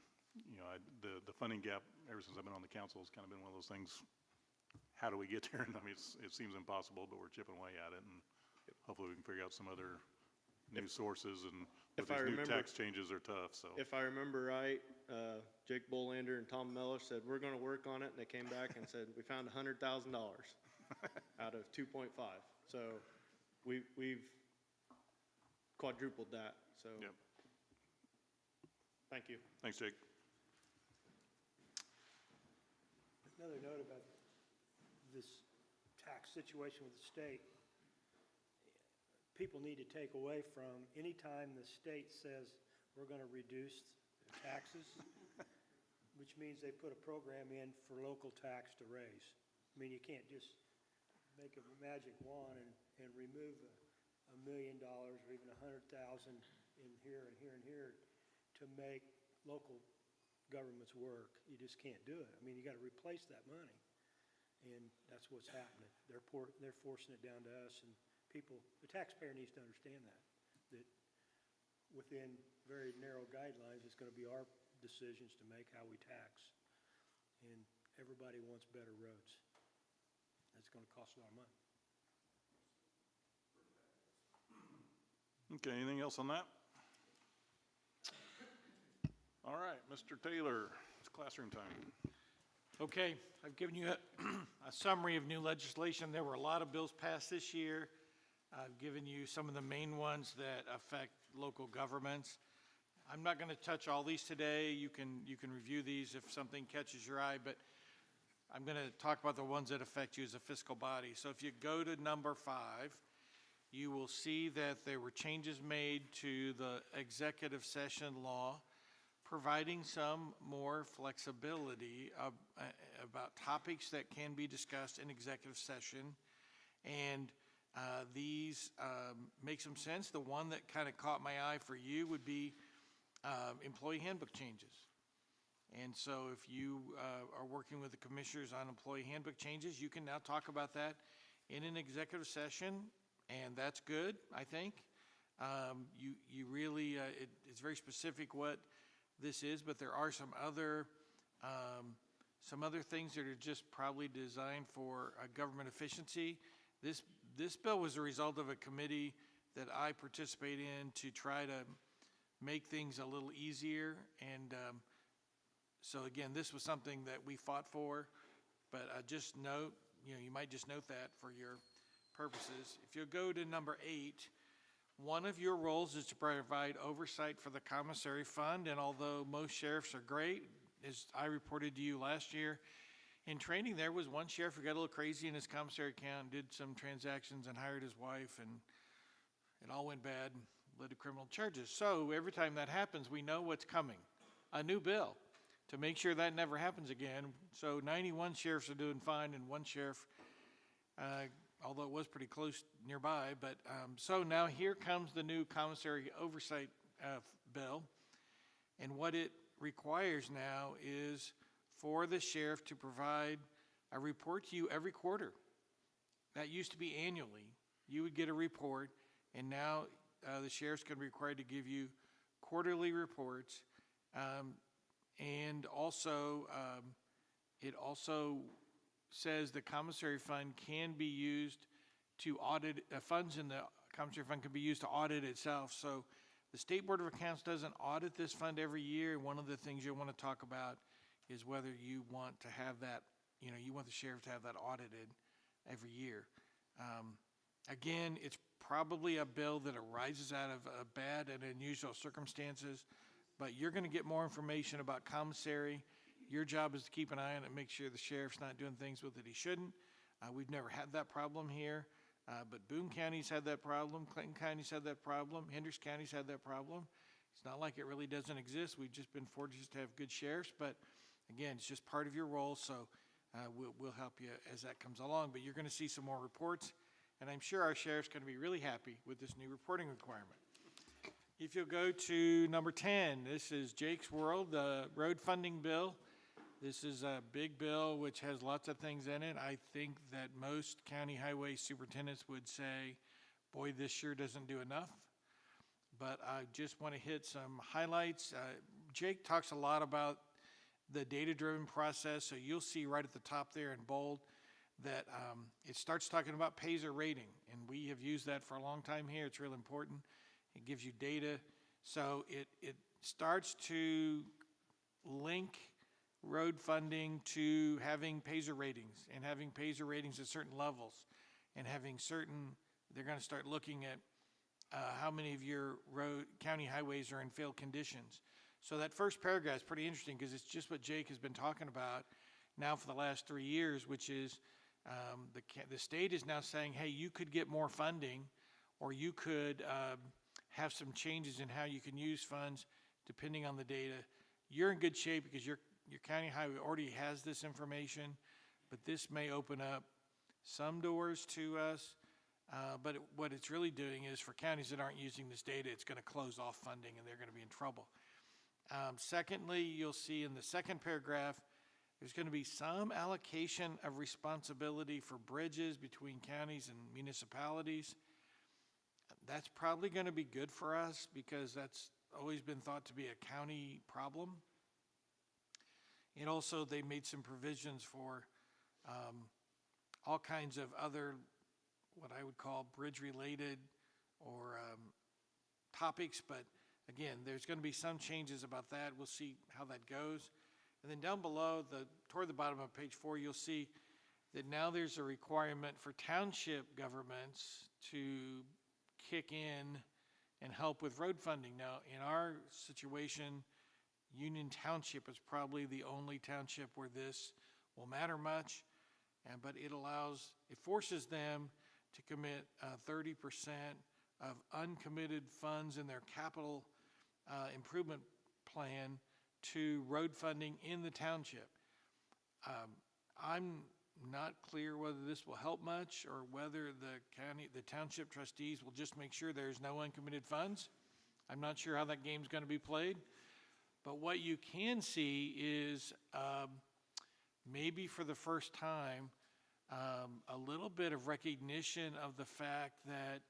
you know, the funding gap, ever since I've been on the council, has kind of been one of those things. How do we get there? And I mean, it seems impossible, but we're chipping away at it, and hopefully we can figure out some other new sources. And but these new tax changes are tough, so. If I remember right, Jake Bolander and Tom Miller said, we're gonna work on it, and they came back and said, we found $100,000 out of 2.5. So we've quadrupled that, so. Yep. Thank you. Thanks, Jake. Another note about this tax situation with the state. People need to take away from, anytime the state says we're going to reduce the taxes, which means they put a program in for local tax to raise. I mean, you can't just make a magic wand and remove $1 million or even 100,000 in here and here and here to make local governments work. You just can't do it. I mean, you got to replace that money. And that's what's happening. They're forcing it down to us, and people, the taxpayer needs to understand that within very narrow guidelines, it's going to be our decisions to make how we tax. And everybody wants better roads. That's going to cost a lot of money. Okay, anything else on that? All right, Mr. Taylor, it's classroom time. Okay, I've given you a summary of new legislation. There were a lot of bills passed this year. I've given you some of the main ones that affect local governments. I'm not going to touch all these today. You can review these if something catches your eye, but I'm going to talk about the ones that affect you as a fiscal body. So if you go to number 5, you will see that there were changes made to the executive session law, providing some more flexibility about topics that can be discussed in executive session. And these make some sense. The one that kind of caught my eye for you would be employee handbook changes. And so if you are working with the commissioners on employee handbook changes, you can now talk about that in an executive session, and that's good, I think. You really, it's very specific what this is, but there are some other things that are just probably designed for government efficiency. This bill was a result of a committee that I participate in to try to make things a little easier. And so again, this was something that we fought for, but just note, you might just note that for your purposes. If you go to number 8, one of your roles is to provide oversight for the commissary fund, and although most sheriffs are great, as I reported to you last year, in training there was one sheriff who got a little crazy in his commissary account, did some transactions and hired his wife, and it all went bad, led to criminal charges. So every time that happens, we know what's coming, a new bill to make sure that never happens again. So 91 sheriffs are doing fine, and one sheriff although it was pretty close nearby. But so now here comes the new commissary oversight bill. And what it requires now is for the sheriff to provide a report to you every quarter. That used to be annually. You would get a report, and now the sheriff's going to be required to give you quarterly reports. And also, it also says the commissary fund can be used to audit, funds in the commissary fund can be used to audit itself. So the State Board of Accounts doesn't audit this fund every year. One of the things you'll want to talk about is whether you want to have that, you want the sheriff to have that audited every year. Again, it's probably a bill that arises out of bad and unusual circumstances, but you're going to get more information about commissary. Your job is to keep an eye on it and make sure the sheriff's not doing things with it he shouldn't. We've never had that problem here, but Boone County's had that problem, Clinton County's had that problem, Hendricks County's had that problem. It's not like it really doesn't exist. We've just been fortunate to have good sheriffs, but again, it's just part of your role, so we'll help you as that comes along. But you're going to see some more reports, and I'm sure our sheriff's going to be really happy with this new reporting requirement. If you'll go to number 10, this is Jake's World, the road funding bill. This is a big bill which has lots of things in it. I think that most county highway superintendents would say, boy, this sure doesn't do enough. But I just want to hit some highlights. Jake talks a lot about the data-driven process, so you'll see right at the top there in bold that it starts talking about Payzer rating, and we have used that for a long time here. It's real important. It gives you data. So it starts to link road funding to having Payzer ratings and having Payzer ratings at certain levels and having certain, they're going to start looking at how many of your county highways are in failed conditions. So that first paragraph is pretty interesting because it's just what Jake has been talking about now for the last 3 years, which is the state is now saying, hey, you could get more funding, or you could have some changes in how you can use funds depending on the data. You're in good shape because your county highway already has this information, but this may open up some doors to us. But what it's really doing is for counties that aren't using this data, it's going to close off funding and they're going to be in trouble. Secondly, you'll see in the second paragraph, there's going to be some allocation of responsibility for bridges between counties and municipalities. That's probably going to be good for us because that's always been thought to be a county problem. And also they made some provisions for all kinds of other, what I would call bridge-related or topics, but again, there's going to be some changes about that. We'll see how that goes. And then down below, toward the bottom of page 4, you'll see that now there's a requirement for township governments to kick in and help with road funding. Now, in our situation, Union Township is probably the only township where this will matter much, but it forces them to commit 30% of uncommitted funds in their capital improvement plan to road funding in the township. I'm not clear whether this will help much or whether the township trustees will just make sure there's no uncommitted funds. I'm not sure how that game's going to be played. But what you can see is maybe for the first time, a little bit of recognition of the fact that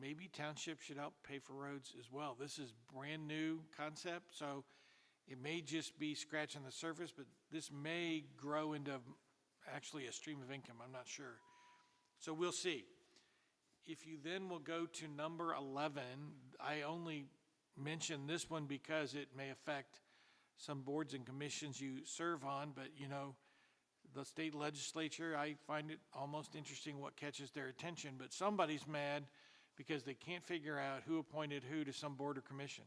maybe townships should help pay for roads as well. This is brand new concept, so it may just be scratching the surface, but this may grow into actually a stream of income. I'm not sure. So we'll see. If you then will go to number 11, I only mention this one because it may affect some boards and commissions you serve on, but the state legislature, I find it almost interesting what catches their attention, but somebody's mad because they can't figure out who appointed who to some board or commission.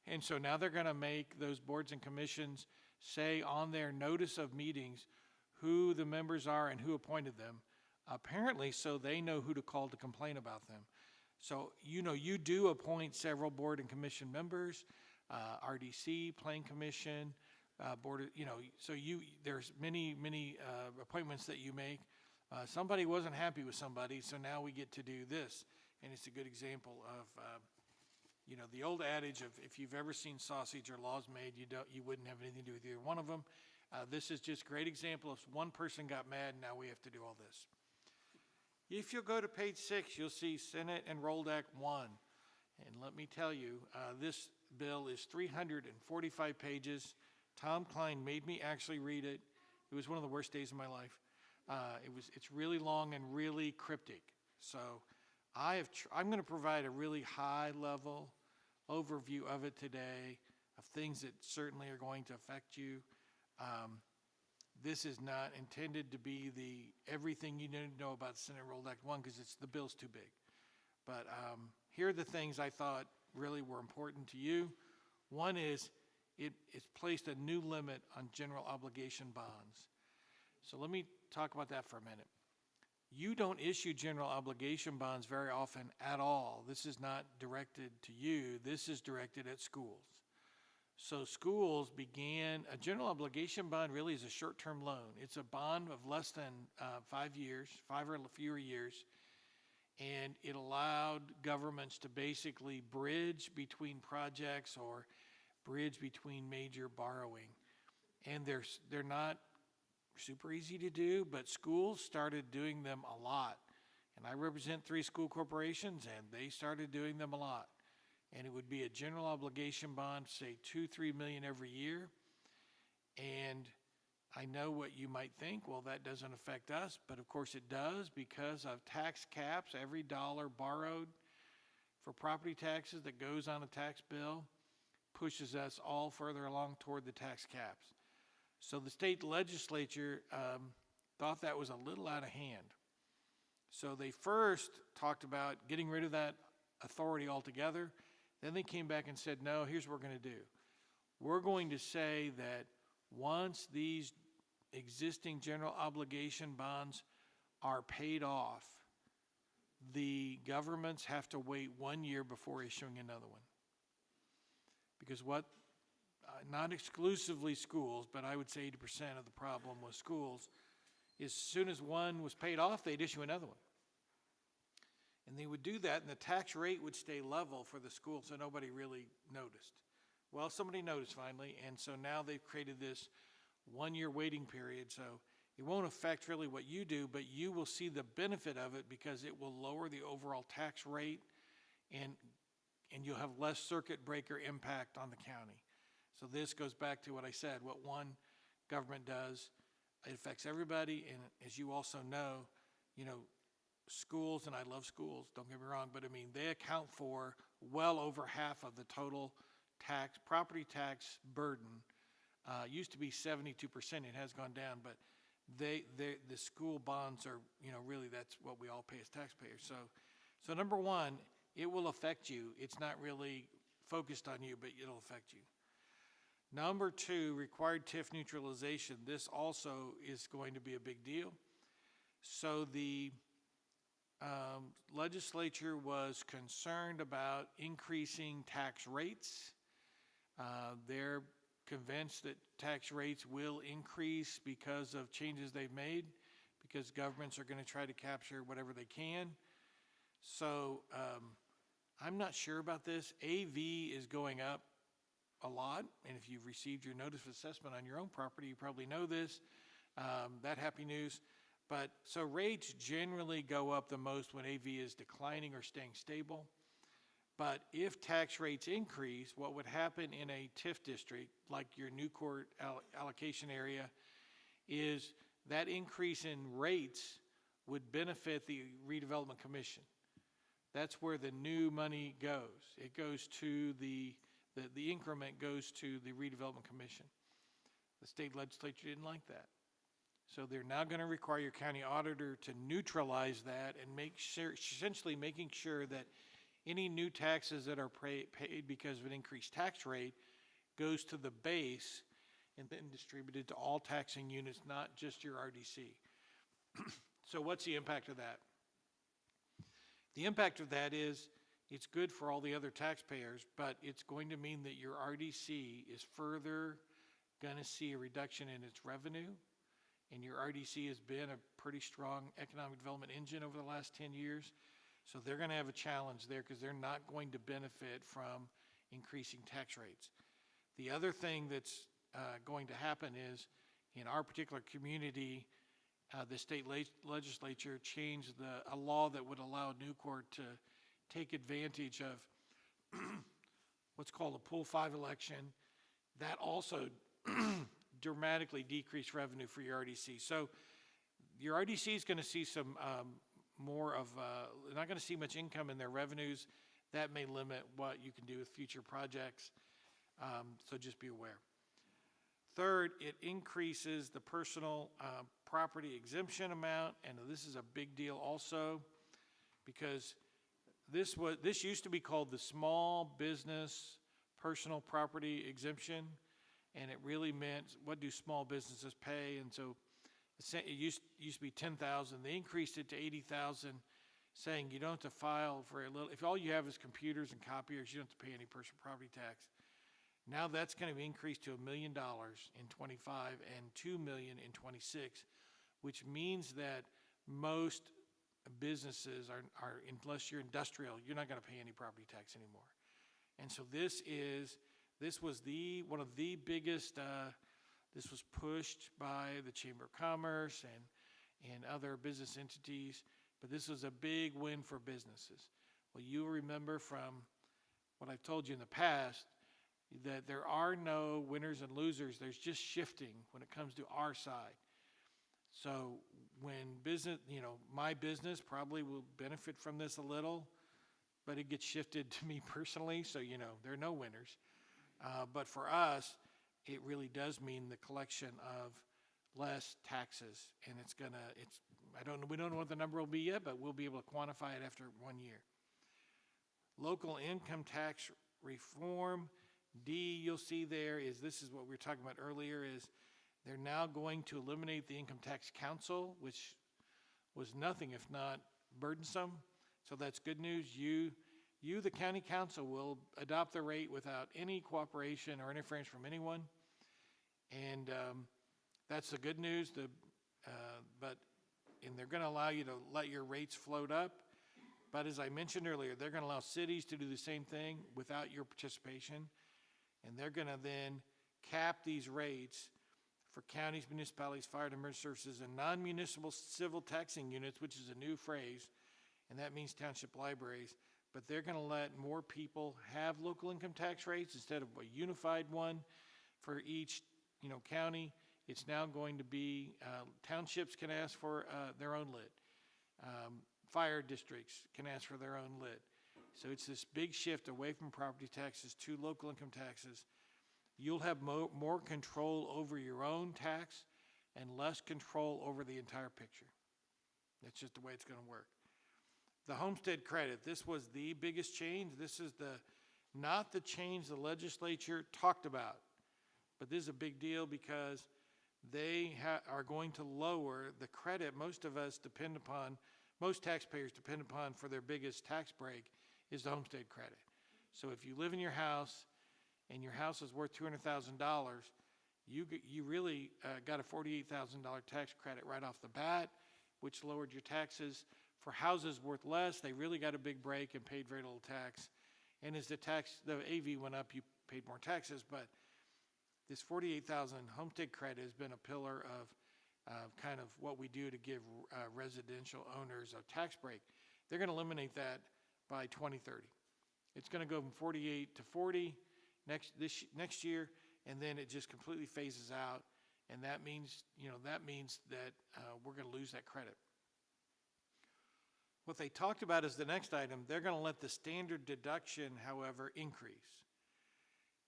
And so now they're going to make those boards and commissions say on their notice of meetings who the members are and who appointed them, apparently so they know who to call to complain about them. So, you do appoint several board and commission members, RDC, Plan Commission, board, so there's many appointments that you make, Somebody wasn't happy with somebody, so now we get to do this. And it's a good example of, the old adage of if you've ever seen sausage or laws made, you wouldn't have anything to do with either one of them. This is just a great example of one person got mad, and now we have to do all this. If you'll go to page 6, you'll see Senate Enrolled Act 1. And let me tell you, this bill is 345 pages. Tom Klein made me actually read it. It was one of the worst days of my life. It's really long and really cryptic. So I'm going to provide a really high-level overview of it today, of things that certainly are going to affect you. This is not intended to be everything you need to know about Senate Enrolled Act 1 because the bill's too big. But here are the things I thought really were important to you. One is it's placed a new limit on general obligation bonds. So let me talk about that for a minute. You don't issue general obligation bonds very often at all. This is not directed to you. This is directed at schools. So schools began, a general obligation bond really is a short-term loan. It's a bond of less than 5 years, 5 or fewer years, and it allowed governments to basically bridge between projects or bridge between major borrowing. And they're not super easy to do, but schools started doing them a lot. And I represent 3 school corporations, and they started doing them a lot. And it would be a general obligation bond, say $2-3 million every year. And I know what you might think, well, that doesn't affect us, but of course it does because of tax caps. Every dollar borrowed for property taxes that goes on a tax bill pushes us all further along toward the tax caps. So the state legislature thought that was a little out of hand. So they first talked about getting rid of that authority altogether. Then they came back and said, no, here's what we're going to do. We're going to say that once these existing general obligation bonds are paid off, the governments have to wait 1 year before issuing another one. Because not exclusively schools, but I would say 80% of the problem with schools is as soon as one was paid off, they'd issue another one. And they would do that, and the tax rate would stay level for the school, so nobody really noticed. Well, somebody noticed finally, and so now they've created this 1 year waiting period, so it won't affect really what you do, but you will see the benefit of it because it will lower the overall tax rate, and you'll have less circuit breaker impact on the county. So this goes back to what I said, what one government does, it affects everybody, and as you also know, schools, and I love schools, don't get me wrong, but I mean, they account for well over half of the total property tax burden. Used to be 72%, it has gone down, but the school bonds are, really that's what we all pay as taxpayers. So number one, it will affect you. It's not really focused on you, but it'll affect you. Number 2, required TIF neutralization. This also is going to be a big deal. So the legislature was concerned about increasing tax rates. They're convinced that tax rates will increase because of changes they've made, because governments are going to try to capture whatever they can. So I'm not sure about this. AV is going up a lot, and if you've received your notice of assessment on your own property, you probably know this, that happy news. But so rates generally go up the most when AV is declining or staying stable. But if tax rates increase, what would happen in a TIF district, like your new court allocation area, is that increase in rates would benefit the redevelopment commission. That's where the new money goes. It goes to the increment goes to the redevelopment commission. The state legislature didn't like that. So they're now going to require your county auditor to neutralize that and make sure, essentially making sure that any new taxes that are paid because of an increased tax rate goes to the base and then distributed to all taxing units, not just your RDC. So what's the impact of that? The impact of that is it's good for all the other taxpayers, but it's going to mean that your RDC is further going to see a reduction in its revenue, and your RDC has been a pretty strong economic development engine over the last 10 years. So they're going to have a challenge there because they're not going to benefit from increasing tax rates. The other thing that's going to happen is in our particular community, the state legislature changed a law that would allow Newport to take advantage of what's called a Pool 5 election. That also dramatically decreased revenue for your RDC. So your RDC is going to see some more of, not going to see much income in their revenues. That may limit what you can do with future projects. So just be aware. Third, it increases the personal property exemption amount, and this is a big deal also because this used to be called the Small Business Personal Property Exemption, and it really meant what do small businesses pay, and so it used to be $10,000. They increased it to $80,000, saying you don't have to file for a little. If all you have is computers and copiers, you don't have to pay any personal property tax. Now that's going to be increased to $1 million in 25 and $2 million in 26, which means that most businesses are unless you're industrial, you're not going to pay any property tax anymore. And so this was one of the biggest. This was pushed by the Chamber of Commerce and other business entities, but this was a big win for businesses. Well, you remember from what I've told you in the past that there are no winners and losers. There's just shifting when it comes to our side. So when business, my business probably will benefit from this a little, but it gets shifted to me personally, so there are no winners. But for us, it really does mean the collection of less taxes, and we don't know what the number will be yet, but we'll be able to quantify it after 1 year. Local income tax reform, D, you'll see this is what we were talking about earlier, is they're now going to eliminate the Income Tax Council, which was nothing if not burdensome. So that's good news. You, the county council, will adopt the rate without any cooperation or interference from anyone. And that's the good news. And they're going to allow you to let your rates float up. But as I mentioned earlier, they're going to allow cities to do the same thing without your participation. And they're going to then cap these rates for counties, municipalities, fire and emergency services, and non-municipal civil taxing units, which is a new phrase, and that means township libraries. But they're going to let more people have local income tax rates instead of a unified one for each county. It's now going to be townships can ask for their own lit. Fire districts can ask for their own lit. So it's this big shift away from property taxes to local income taxes. You'll have more control over your own tax and less control over the entire picture. That's just the way it's going to work. The homestead credit, this was the biggest change. This is not the change the legislature talked about, but this is a big deal because they are going to lower the credit most taxpayers depend upon for their biggest tax break is the homestead credit. So if you live in your house and your house is worth $200,000, you really got a $48,000 tax credit right off the bat, which lowered your taxes. For houses worth less, they really got a big break and paid very little tax. And as the AV went up, you paid more taxes. But this $48,000 homestead credit has been a pillar of kind of what we do to give residential owners a tax break. They're going to eliminate that by 2030. It's going to go from 48 to 40 next year, and then it just completely phases out. And that means that we're going to lose that credit. What they talked about is the next item. They're going to let the standard deduction, however, increase.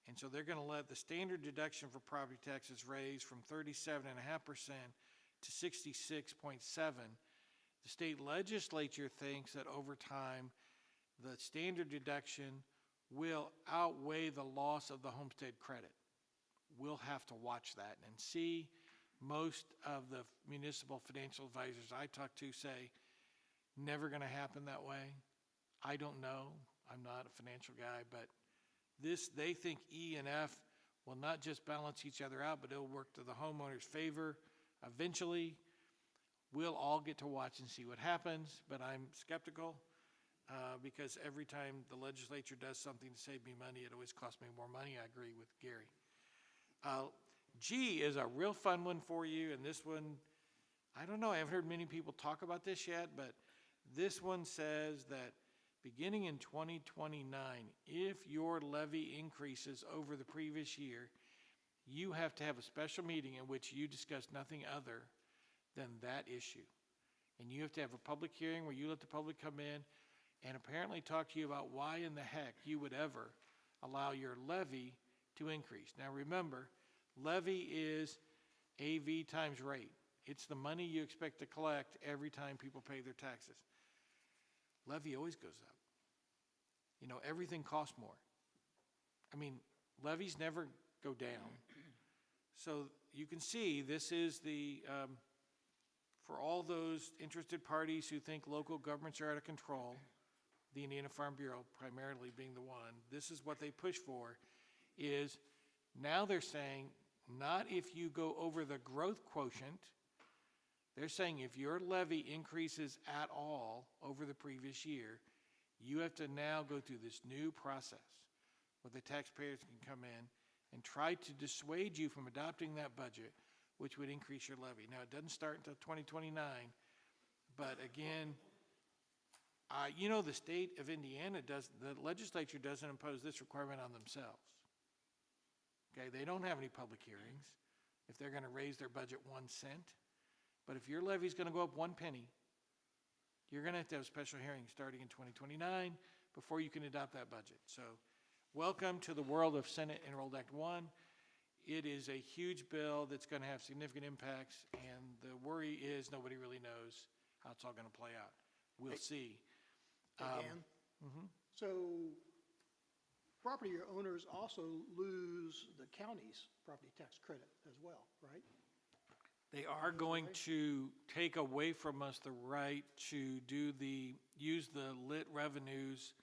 And so they're going to let the standard deduction for property taxes raise from 37.5% to 66.7%. The state legislature thinks that over time, the standard deduction will outweigh the loss of the homestead credit. We'll have to watch that and see. Most of the municipal financial advisors I talk to say, never going to happen that way. I don't know. I'm not a financial guy, but they think E and F will not just balance each other out, but it'll work to the homeowner's favor Eventually, we'll all get to watch and see what happens, but I'm skeptical because every time the legislature does something to save me money, it always costs me more money. I agree with Gary. G is a real fun one for you, and this one, I don't know, I haven't heard many people talk about this yet, but this one says that beginning in 2029, if your levy increases over the previous year, you have to have a special meeting in which you discuss nothing other than that issue. And you have to have a public hearing where you let the public come in and apparently talk to you about why in the heck you would ever allow your levy to increase. Now remember, levy is AV times rate. It's the money you expect to collect every time people pay their taxes. Levy always goes up. You know, everything costs more. I mean, levies never go down. So you can see this is the, for all those interested parties who think local governments are out of control, the Indiana Farm Bureau primarily being the one, this is what they push for, is now they're saying not if you go over the growth quotient, they're saying if your levy increases at all over the previous year, you have to now go through this new process where the taxpayers can come in and try to dissuade you from adopting that budget, which would increase your levy. Now, it doesn't start until 2029, but again, you know, the state of Indiana the legislature doesn't impose this requirement on themselves. Okay, they don't have any public hearings if they're going to raise their budget 1 cent. But if your levy is going to go up 1 penny, you're going to have a special hearing starting in 2029 before you can adopt that budget. So welcome to the world of Senate Enrolled Act 1. It is a huge bill that's going to have significant impacts, and the worry is nobody really knows how it's all going to play out. We'll see. Dan? So property owners also lose the county's property tax credit as well, right? They are going to take away from us the right to use the lit revenues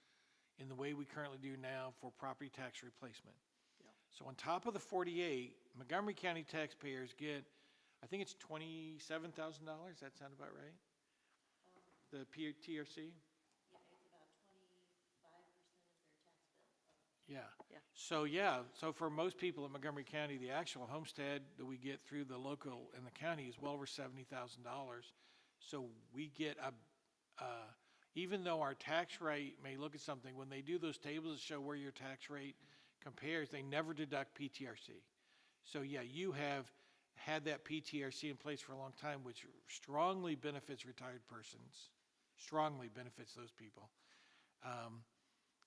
in the way we currently do now for property tax replacement. Yeah. So on top of the 48, Montgomery County taxpayers get, I think it's $27,000. That sound about right? The TRC? Yeah. So for most people in Montgomery County, the actual homestead that we get through the local and the county is well over $70,000. So we get even though our tax rate may look at something, when they do those tables that show where your tax rate compares, they never deduct PTRC. So yeah, you have had that PTRC in place for a long time, which strongly benefits retired persons, strongly benefits those people.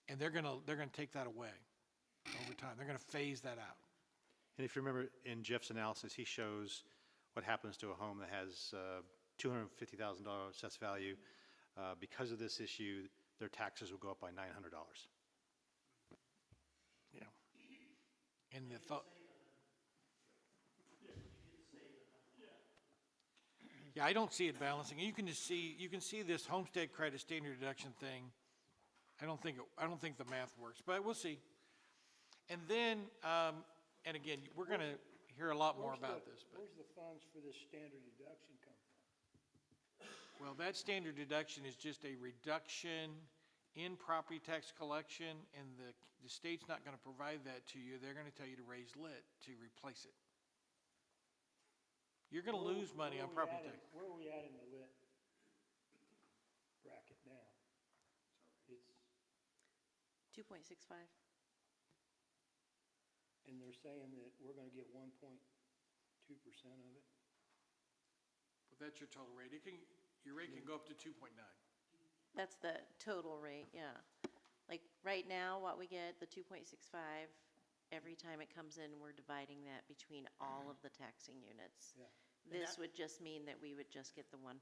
And they're gonna take that away over time. They're gonna phase that out. And if you remember in Jeff's analysis, he shows what happens to a home that has $250,000 assessed value. Because of this issue, their taxes will go up by $900. Yeah. And the thought. Yeah, I don't see it balancing. You can see this homestead credit standard deduction thing. I don't think the math works, but we'll see. And then, and again, we're going to hear a lot more about this. But Where's the funds for this standard deduction come from? well, that standard deduction is just a reduction in property tax collection, and the state's not going to provide that to you. They're going to tell you to raise lit to replace it. You're going to lose money on property tax. Where are we at in the lit bracket now? It's, 2.65. and they're saying that we're gonna get 1.2% of it? But that's your total rate. Your rate can go up to 2.9. That's the total rate, yeah. Like, right now, what we get, the 2.65, every time it comes in, we're dividing that between all of the taxing units. Yeah. This would just mean that we would just get the 1.2,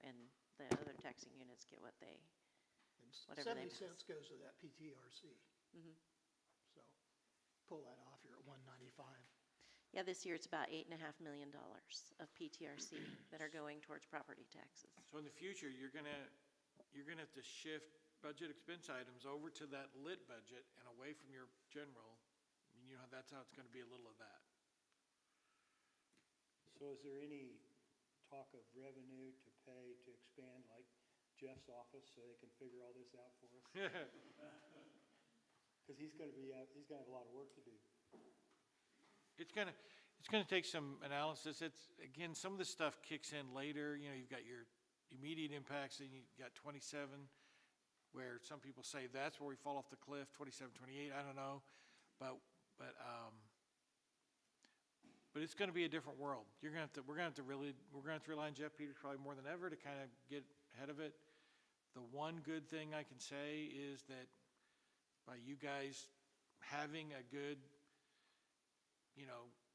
and the other taxing units get what they, whatever they 70 pass. cents goes to that PTRC. So pull that off, you're at 195. Yeah, this year it's about $8.5 million of PTRC that are going towards property taxes. So in the future, you're gonna have to shift budget expense items over to that lit budget and away from your general. I mean, that's how it's gonna be a little of that. So is there any talk of revenue to pay to expand like Jeff's office so they can figure all this out for us? Because he's gonna have a lot of work to do. It's gonna take some analysis. It's, again, some of this stuff kicks in later. You know, you've got your immediate impacts, and you've got 27, where some people say that's where we fall off the cliff, 27, 28, I don't know. But it's gonna be a different world. We're gonna have to rely on Jeff Peters probably more than ever to kind of get ahead of it. The one good thing I can say is that by you guys having a good,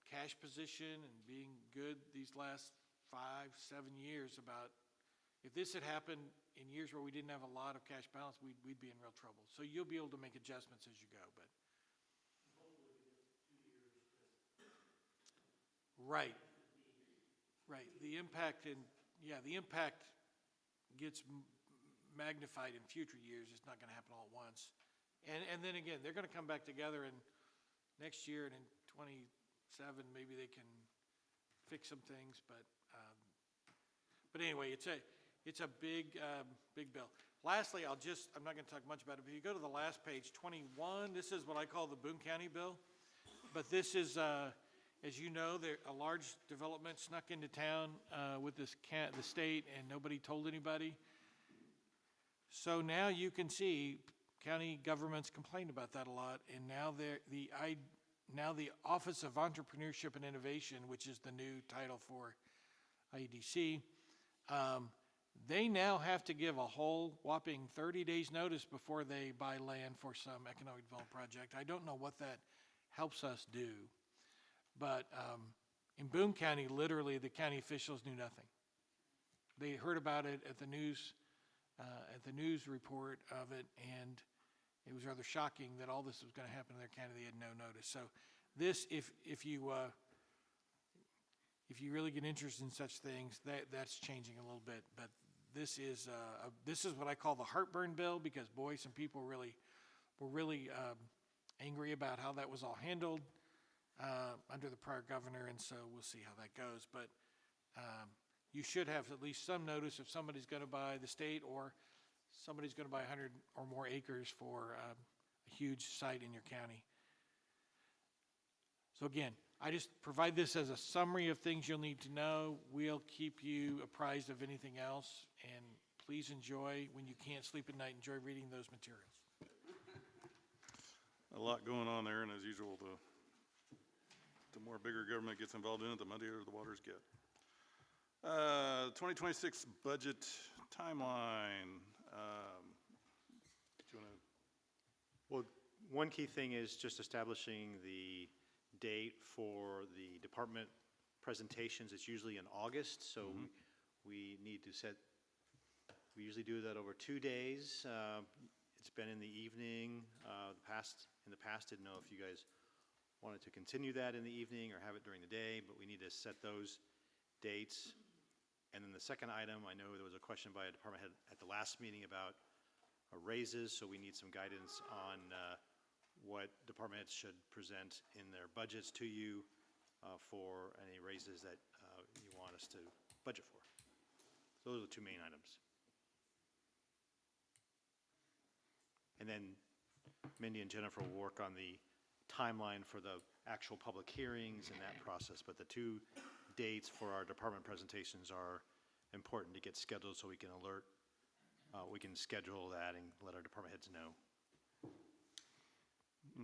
cash position and being good these last 5, 7 years, about if this had happened in years where we didn't have a lot of cash balance, we'd be in real trouble. So you'll be able to make adjustments as you go, but. Right. The impact gets magnified in future years. It's not gonna happen all at once. And then again, they're gonna come back together and next year and in 27, maybe they can fix some things, but anyway, it's a big bill. Lastly, I'm not gonna talk much about it, but if you go to the last page, 21, this is what I call the Boone County bill. But this is, as you know, a large development snuck into town with the state, and nobody told anybody. So now you can see county governments complain about that a lot, and now the Office of Entrepreneurship and Innovation, which is the new title for IEDC, they now have to give a whole whopping 30 days notice before they buy land for some economic development project. I don't know what that helps us do, but in Boone County, literally the county officials knew nothing. They heard about it at the news report of it, and it was rather shocking that all this was going to happen in their county. They had no notice. So this, if you really get interested in such things, that's changing a little bit. But this is what I call the heartburn bill, because boy, some people were really angry about how that was all handled under the prior governor, and so we'll see how that goes. But you should have at least some notice if somebody's going to buy the state or somebody's going to buy 100 or more acres for a huge site in your county. So again, I just provide this as a summary of things you'll need to know. We'll keep you apprised of anything else, and please enjoy, when you can't sleep at night, enjoy reading those materials. A lot going on there, and as usual, the more bigger government gets involved in it, the muddier the waters get. 2026 budget timeline. Do you want to? Well, one key thing is just establishing the date for the department presentations. It's usually in August, so we need to we usually do that over 2 days. It's been in the evening. In the past, didn't know if you guys wanted to continue that in the evening or have it during the day, but we need to set those dates. And then the second item, I know there was a question by a department head at the last meeting about raises, so we need some guidance on what department heads should present in their budgets to you for any raises that you want us to budget for. So those are the two main items. And then Mindy and Jennifer will work on the timeline for the actual public hearings and that process, but the two dates for our department presentations are important to get scheduled so we can schedule that and let our department heads know.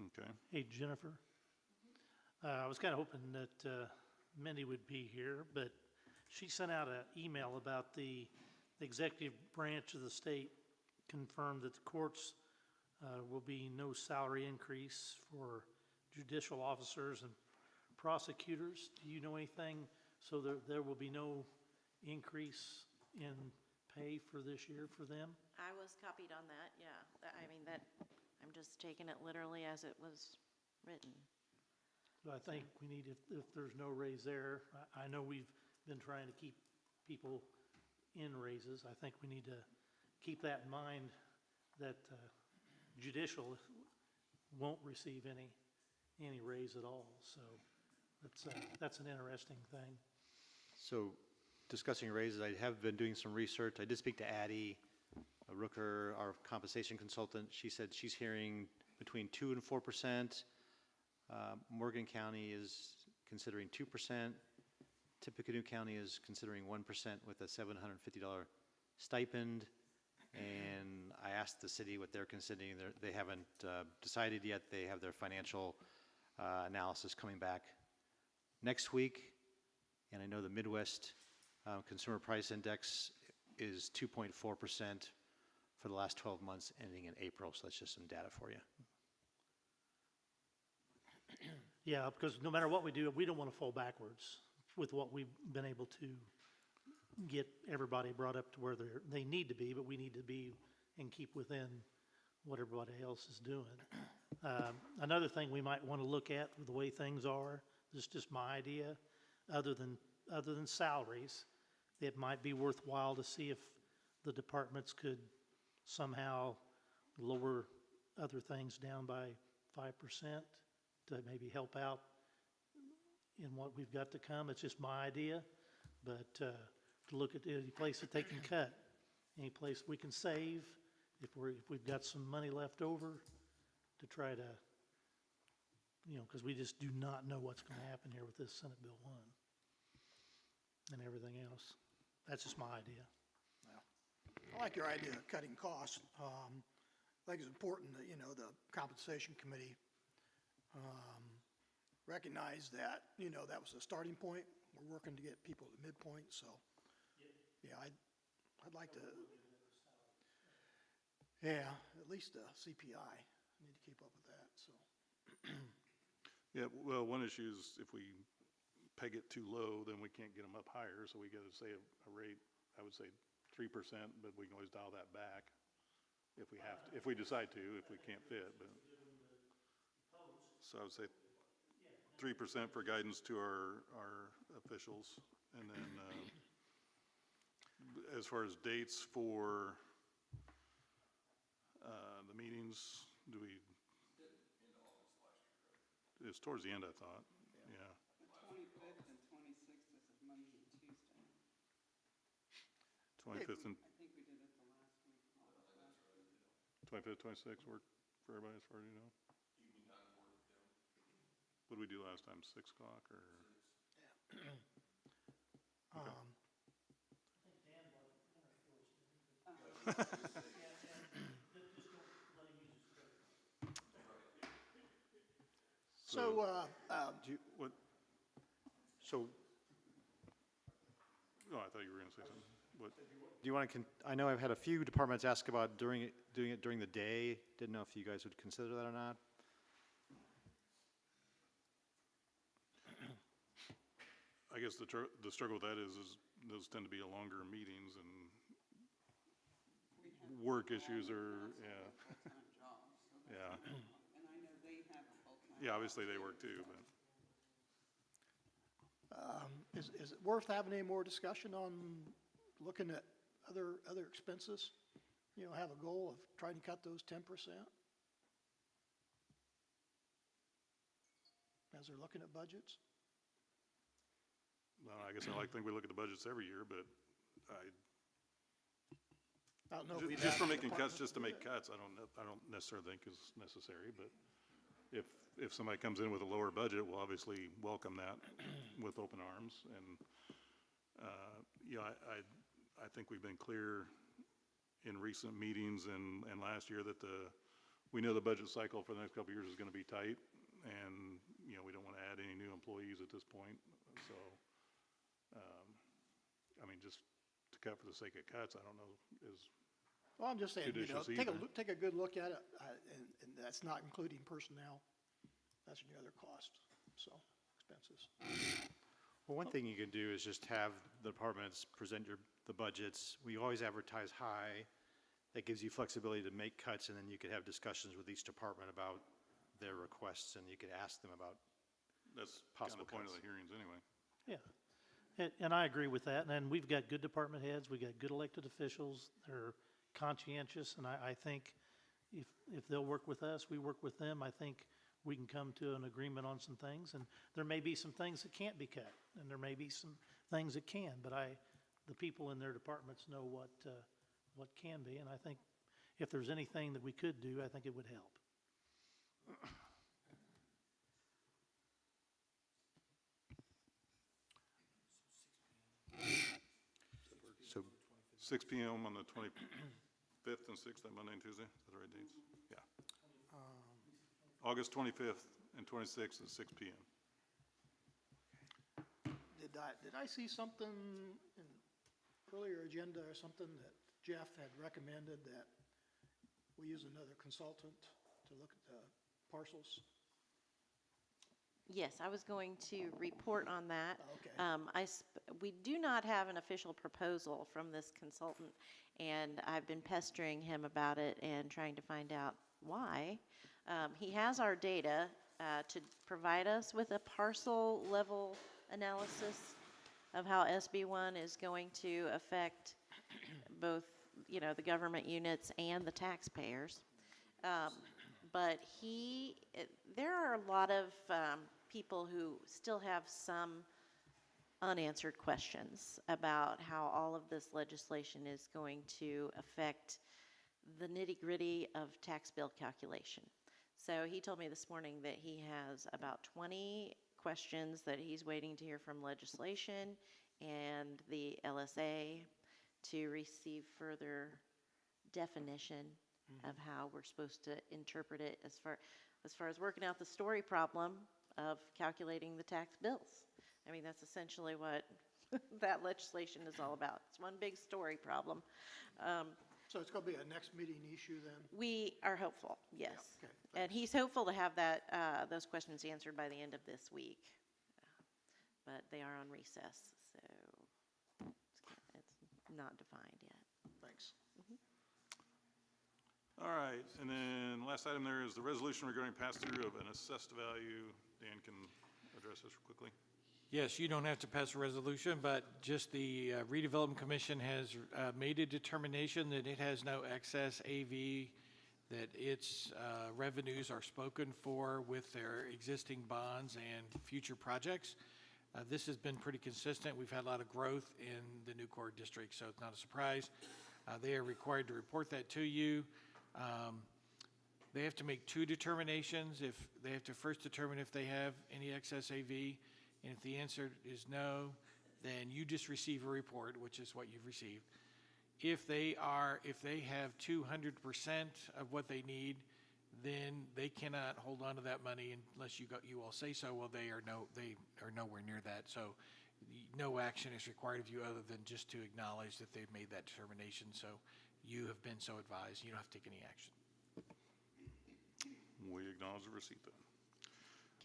Okay. Hey, Jennifer. I was kind of hoping that Mindy would be here, but she sent out an email about the executive branch of the state confirmed that the courts will be no salary increase for judicial officers and prosecutors. Do you know anything? So there will be no increase in pay for this year for them? I was copied on that, yeah. I mean, I'm just taking it literally as it was written. So I think we need, if there's no raise there, I know we've been trying to keep people in raises. I think we need to keep that in mind, that judicial won't receive any raise at all. So that's an interesting thing. So discussing raises, I have been doing some research. I did speak to Addie Rooker, our compensation consultant. She said she's hearing between 2 and 4%. Morgan County is considering 2%. Tippecanoe County is considering 1% with a $750 stipend. And I asked the city what they're considering. They haven't decided yet. They have their financial analysis coming back next week. And I know the Midwest Consumer Price Index is 2.4% for the last 12 months ending in April. So that's just some data for you. Yeah, because no matter what we do, we don't want to fall backwards with what we've been able to get everybody brought up to where they need to be, but we need to be and keep within what everybody else is doing. Another thing we might want to look at with the way things are, this is just my idea, other than salaries, it might be worthwhile to see if the departments could somehow lower other things down by 5% to maybe help out in what we've got to come. It's just my idea, but to look at any place that they can cut, any place we can save, if we've got some money left over to try to, because we just do not know what's going to happen here with this Senate Bill 1 and everything else. That's just my idea. I like your idea of cutting costs. I think it's important that, the compensation committee recognize that, that was the starting point. We're working to get people to midpoint, so, yeah, I'd like to, yeah, at least CPI. I need to keep up with that, so. Yeah, well, one issue is if we peg it too low, then we can't get them up higher, so we got to say a rate, I would say 3%, but we can always dial that back if we have to, if we decide to, if we can't fit, but. So I would say 3% for guidance to our officials, and then as far as dates for the meetings, do we? It's towards the end, I thought. Yeah. The 25th and 26th is a Monday and Tuesday. 25th and I think we did it the last week. 25th, 26th work for everybody as far as you know? What did we do last time, 6 o'clock or? Um, I think Dan wanted to for us, didn't he? Just don't let him use his credit card. So, Do you, what? So, oh, I thought you were gonna say something. What? Do you want to, I know I've had a few departments ask about doing it during the day. Didn't know if you guys would consider that or not. I guess the struggle with that is those tend to be longer meetings and work issues are, yeah. Full-time jobs, so that's Yeah. not- And I know they have a full-time. Yeah, obviously they work too, but. is it worth having any more discussion on looking at other expenses? Have a goal of trying to cut those 10%? As they're looking at budgets? Well, I guess I like to think we look at the budgets every year, but I don't know if we've just for asked making cuts, departments just to do make that. cuts, I don't necessarily think is necessary, but if somebody comes in with a lower budget, we'll obviously welcome that with open arms. And, I think we've been clear in recent meetings and last year that we know the budget cycle for the next couple of years is going to be tight, and, we don't want to add any new employees at this point, so. Just to cut for the sake of cuts, I don't know, is. Well, I'm just saying, judicious take either. a good look at it, and that's not including personnel. That's your other costs, so, expenses. Well, one thing you can do is just have the departments present the budgets. We always advertise high. That gives you flexibility to make cuts, and then you could have discussions with each department about their requests, and you could ask them about That's kind of possible the point of cuts. the hearings anyway. Yeah, and I agree with that, and we've got good department heads, we got good elected officials, they're conscientious, and I think if they'll work with us, we work with them, I think we can come to an agreement on some things, and there may be some things that can't be cut, and there may be some things that can, but the people in their departments know what can be, and I think if there's anything that we could do, I think it would help. So 6 PM on the 25th and 6th, that Monday and Tuesday, is that the right dates? Yeah. August 25th and 26th at 6 PM. Did I see something in earlier agenda or something that Jeff had recommended that we use another consultant to look at the parcels? Yes, I was going to report on that. Okay. We do not have an official proposal from this consultant, and I've been pestering him about it and trying to find out why. He has our data to provide us with a parcel level analysis of how SB1 is going to affect both, the government units and the taxpayers. But there are a lot of people who still have some unanswered questions about how all of this legislation is going to affect the nitty-gritty of tax bill calculation. So he told me this morning that he has about 20 questions that he's waiting to hear from legislation and the LSA to receive further definition of how we're supposed to interpret it as far as working out the story problem of calculating the tax bills. I mean, that's essentially what that legislation is all about. It's one big story problem. So it's going to be a next meeting issue then? We are hopeful, yes. Yeah, okay, And he's hopeful to have those questions answered by the end of this week. But they are on recess, so it's not defined yet. Thanks. All right, and then last item there is the resolution regarding pass-through of an assessed value. Dan can address this quickly. Yes, you don't have to pass a resolution, but just the redevelopment commission has made a determination that it has no excess AV, that its revenues are spoken for with their existing bonds and future projects. This has been pretty consistent. We've had a lot of growth in the new core district, so it's not a surprise. They are required to report that to you. They have to make two determinations. If they have to first determine if they have any excess AV, and if the answer is no, then you just receive a report, which is what you've received. If they have 200% of what they need, then they cannot hold on to that money unless you all say so. Well, they are nowhere near that. So no action is required of you other than just to acknowledge that they've made that determination. So you have been so advised. You don't have to take any action. We acknowledge the receipt then.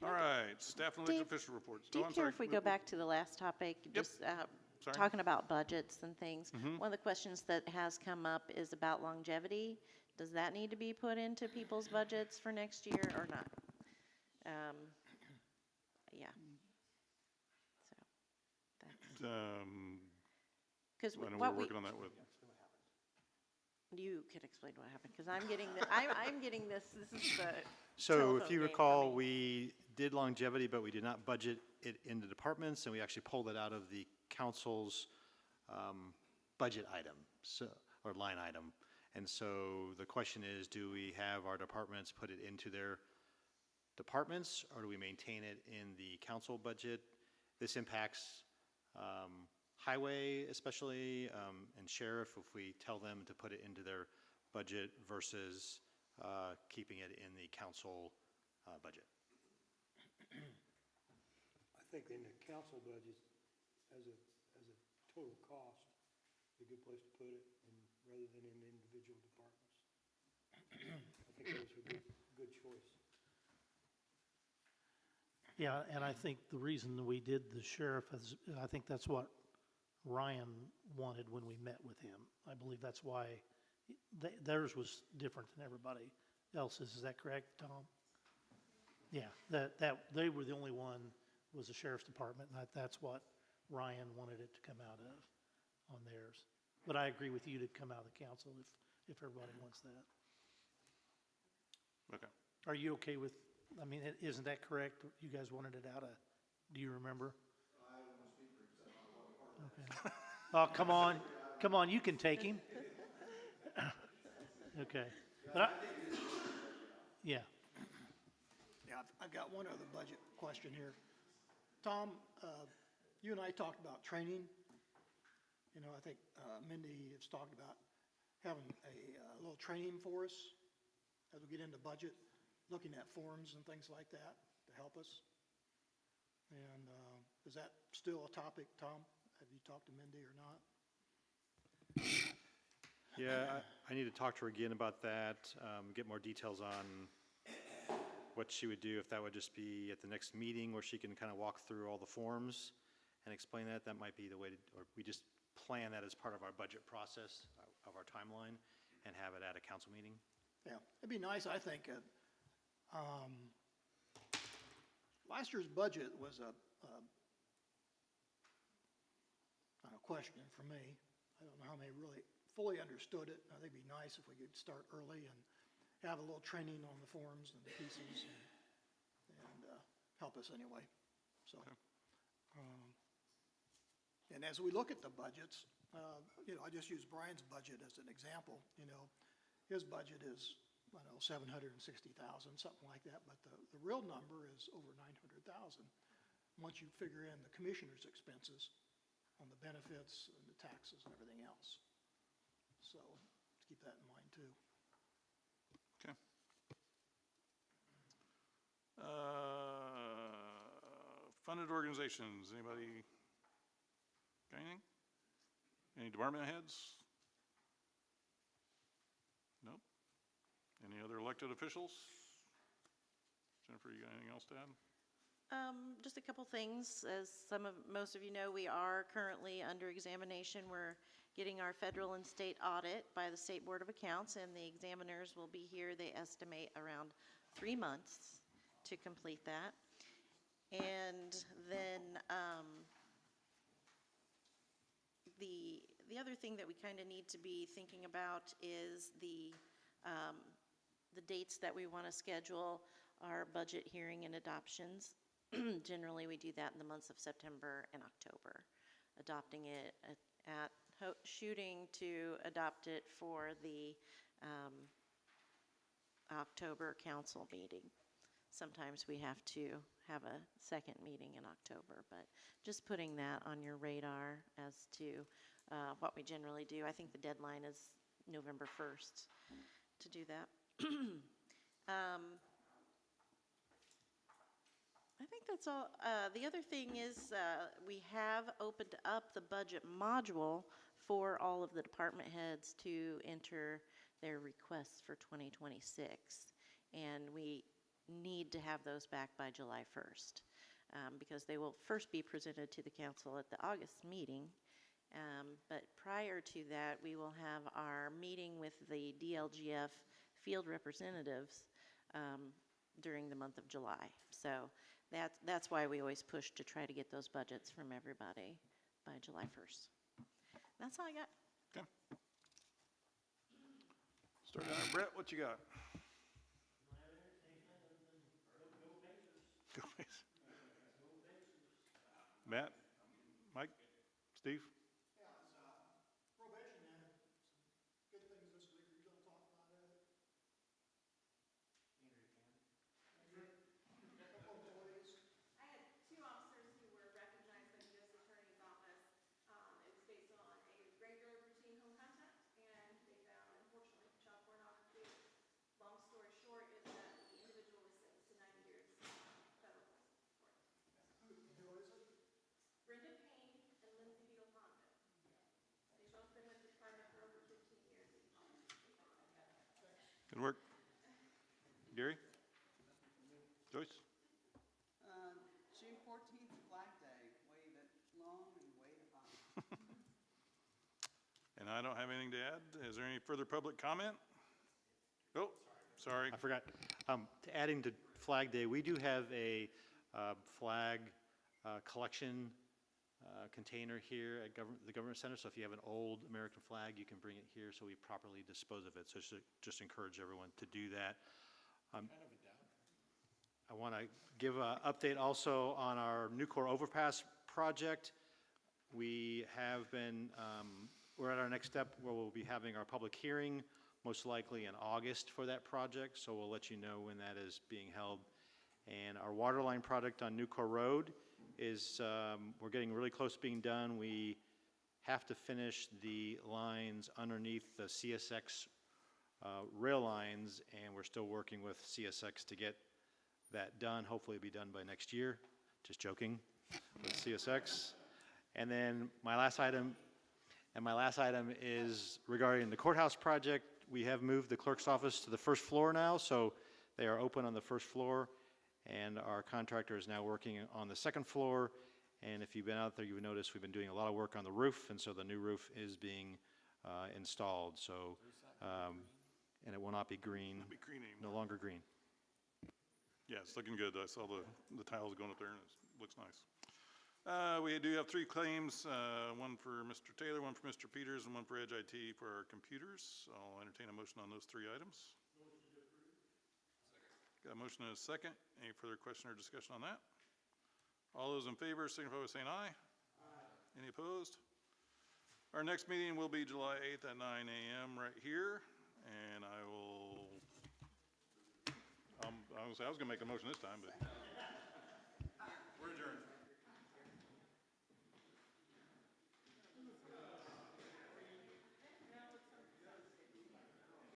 All right, staff and elected official reports. Do you care if we go back to the last topic? Yep. Just Sorry. talking about budgets and things. One of the questions that has come up is about longevity. Does that need to be put into people's budgets for next year or not? Yeah. So that's. Because I know we're working on that with. You can explain what happened, because I'm getting I'm getting this. This is the. So telephone if you game for recall, me. we did longevity, but we did not budget it in the departments, and we actually pulled it out of the council's budget item, or line item. And so the question is, do we have our departments put it into their departments, or do we maintain it in the council budget? This impacts highway especially, and sheriff, if we tell them to put it into their budget versus keeping it in the council budget. I think in the council budget, as a total cost, a good place to put it, rather than in individual departments. I think those are good choice. Yeah, and I think the reason that we did the sheriff is, I think that's what Ryan wanted when we met with him. I believe that's why theirs was different than everybody else's. Is that correct, Tom? Yeah, that they were the only one, was the sheriff's department, and that's what Ryan wanted it to come out of on theirs. But I agree with you to come out of the council if everybody wants that. Okay. Are you okay with, I mean, isn't that correct? You guys wanted it out of, do you remember? I won't speak for, because I don't know what Oh, come on, you can take him. Okay, but yeah, Yeah, I've got one other budget question here. Tom, you and I talked about training. You know, I think Mindy has talked about having a little training for us as we get into budget, looking at forms and things like that to help us. And is that still a topic, Tom? Have you talked to Mindy or not? Yeah, I need to talk to her again about that, get more details on what she would do, if that would just be at the next meeting where she can kind of walk through all the forms and explain that. That might be the way to, or we just plan that as part of our budget process of our timeline and have it at a council meeting. Yeah, it'd be nice, I think. Last year's budget was a question for me. I don't know how many really fully understood it. I think it'd be nice if we could start early and have a little training on the forms and the pieces and help us anyway. So, and as we look at the budgets, you know, I just use Brian's budget as an example. You know, his budget is, I don't know, 760,000, something like that, but the real number is over 900,000 once you figure in the commissioner's expenses on the benefits and the taxes and everything else. So let's keep that in mind too. Okay. Funded organizations, anybody got anything? Any department heads? Nope. Any other elected officials? Jennifer, you got anything else to add? Just a couple things. As most of you know, we are currently under examination. We're getting our federal and state audit by the State Board of Accounts, and the examiners will be here. They estimate around 3 months to complete that. And then the other thing that we kind of need to be thinking about is the dates that we want to schedule our budget hearing and adoptions. Generally, we do that in the months of September and October, adopting it shooting to adopt it for the October council meeting. Sometimes we have to have a second meeting in October, but just putting that on your radar as to what we generally do. I think the deadline is November 1st to do that. I think that's all. The other thing is we have opened up the budget module for all of the department heads to enter their requests for 2026. And we need to have those back by July 1st because they will first be presented to the council at the August meeting. But prior to that, we will have our meeting with the DLGF field representatives during the month of July. So that's why we always push to try to get those budgets from everybody by July 1st. That's all I got. Okay. Start down there. Brett, what you got? Go Pacers. Matt, Mike, Steve? Yeah, probation had some good things this week. Are you gonna talk about it? A couple employees. I had 2 officers who were recognized by the U.S. Attorney's Office. It was based on a regular routine home contact, and they found, unfortunately, child pornography. Long story short is that the individual was sentenced to 90 years federal prison for it. Who is it? Brenda Payne and Lindsay Beetle Hondo. They've both been with the department for over 15 years each. Good work. Gary? Joyce? June 14th, Flag Day, wave it long and wave it high. And I don't have anything to add. Is there any further public comment? Oh, sorry. I forgot. Adding to Flag Day, we do have a flag collection container here at the Government Center. So if you have an old American flag, you can bring it here so we properly dispose of it. So just encourage everyone to do that. I want to give an update also on our Nucor Overpass project. We have been, we're at our next step where we'll be having our public hearing, most likely in August for that project, so we'll let you know when that is being held. And our water line project on Newcore Road is, we're getting really close to being done. We have to finish the lines underneath the CSX rail lines, and we're still working with CSX to get that done. Hopefully it'll be done by next year. Just joking with CSX. And then my last item is regarding the courthouse project. We have moved the clerk's office to the first floor now, so they are open on the first floor, and our contractor is now working on the second floor. And if you've been out there, you would notice we've been doing a lot of work on the roof, and so the new roof is being installed. So, and it will not be green. Not be green anymore. No longer green. Yeah, it's looking good. I saw the tiles going up there, and it looks nice. We do have 3 claims, one for Mr. Taylor, one for Mr. Peters, and one for Edge IT for our computers. I'll entertain a motion on those 3 items. Got a motion and a second. Any further question or discussion on that? All those in favor signify by saying aye. Aye. Any opposed? Our next meeting will be July 8th at 9 a.m. right here, and I was going to make a motion this time, but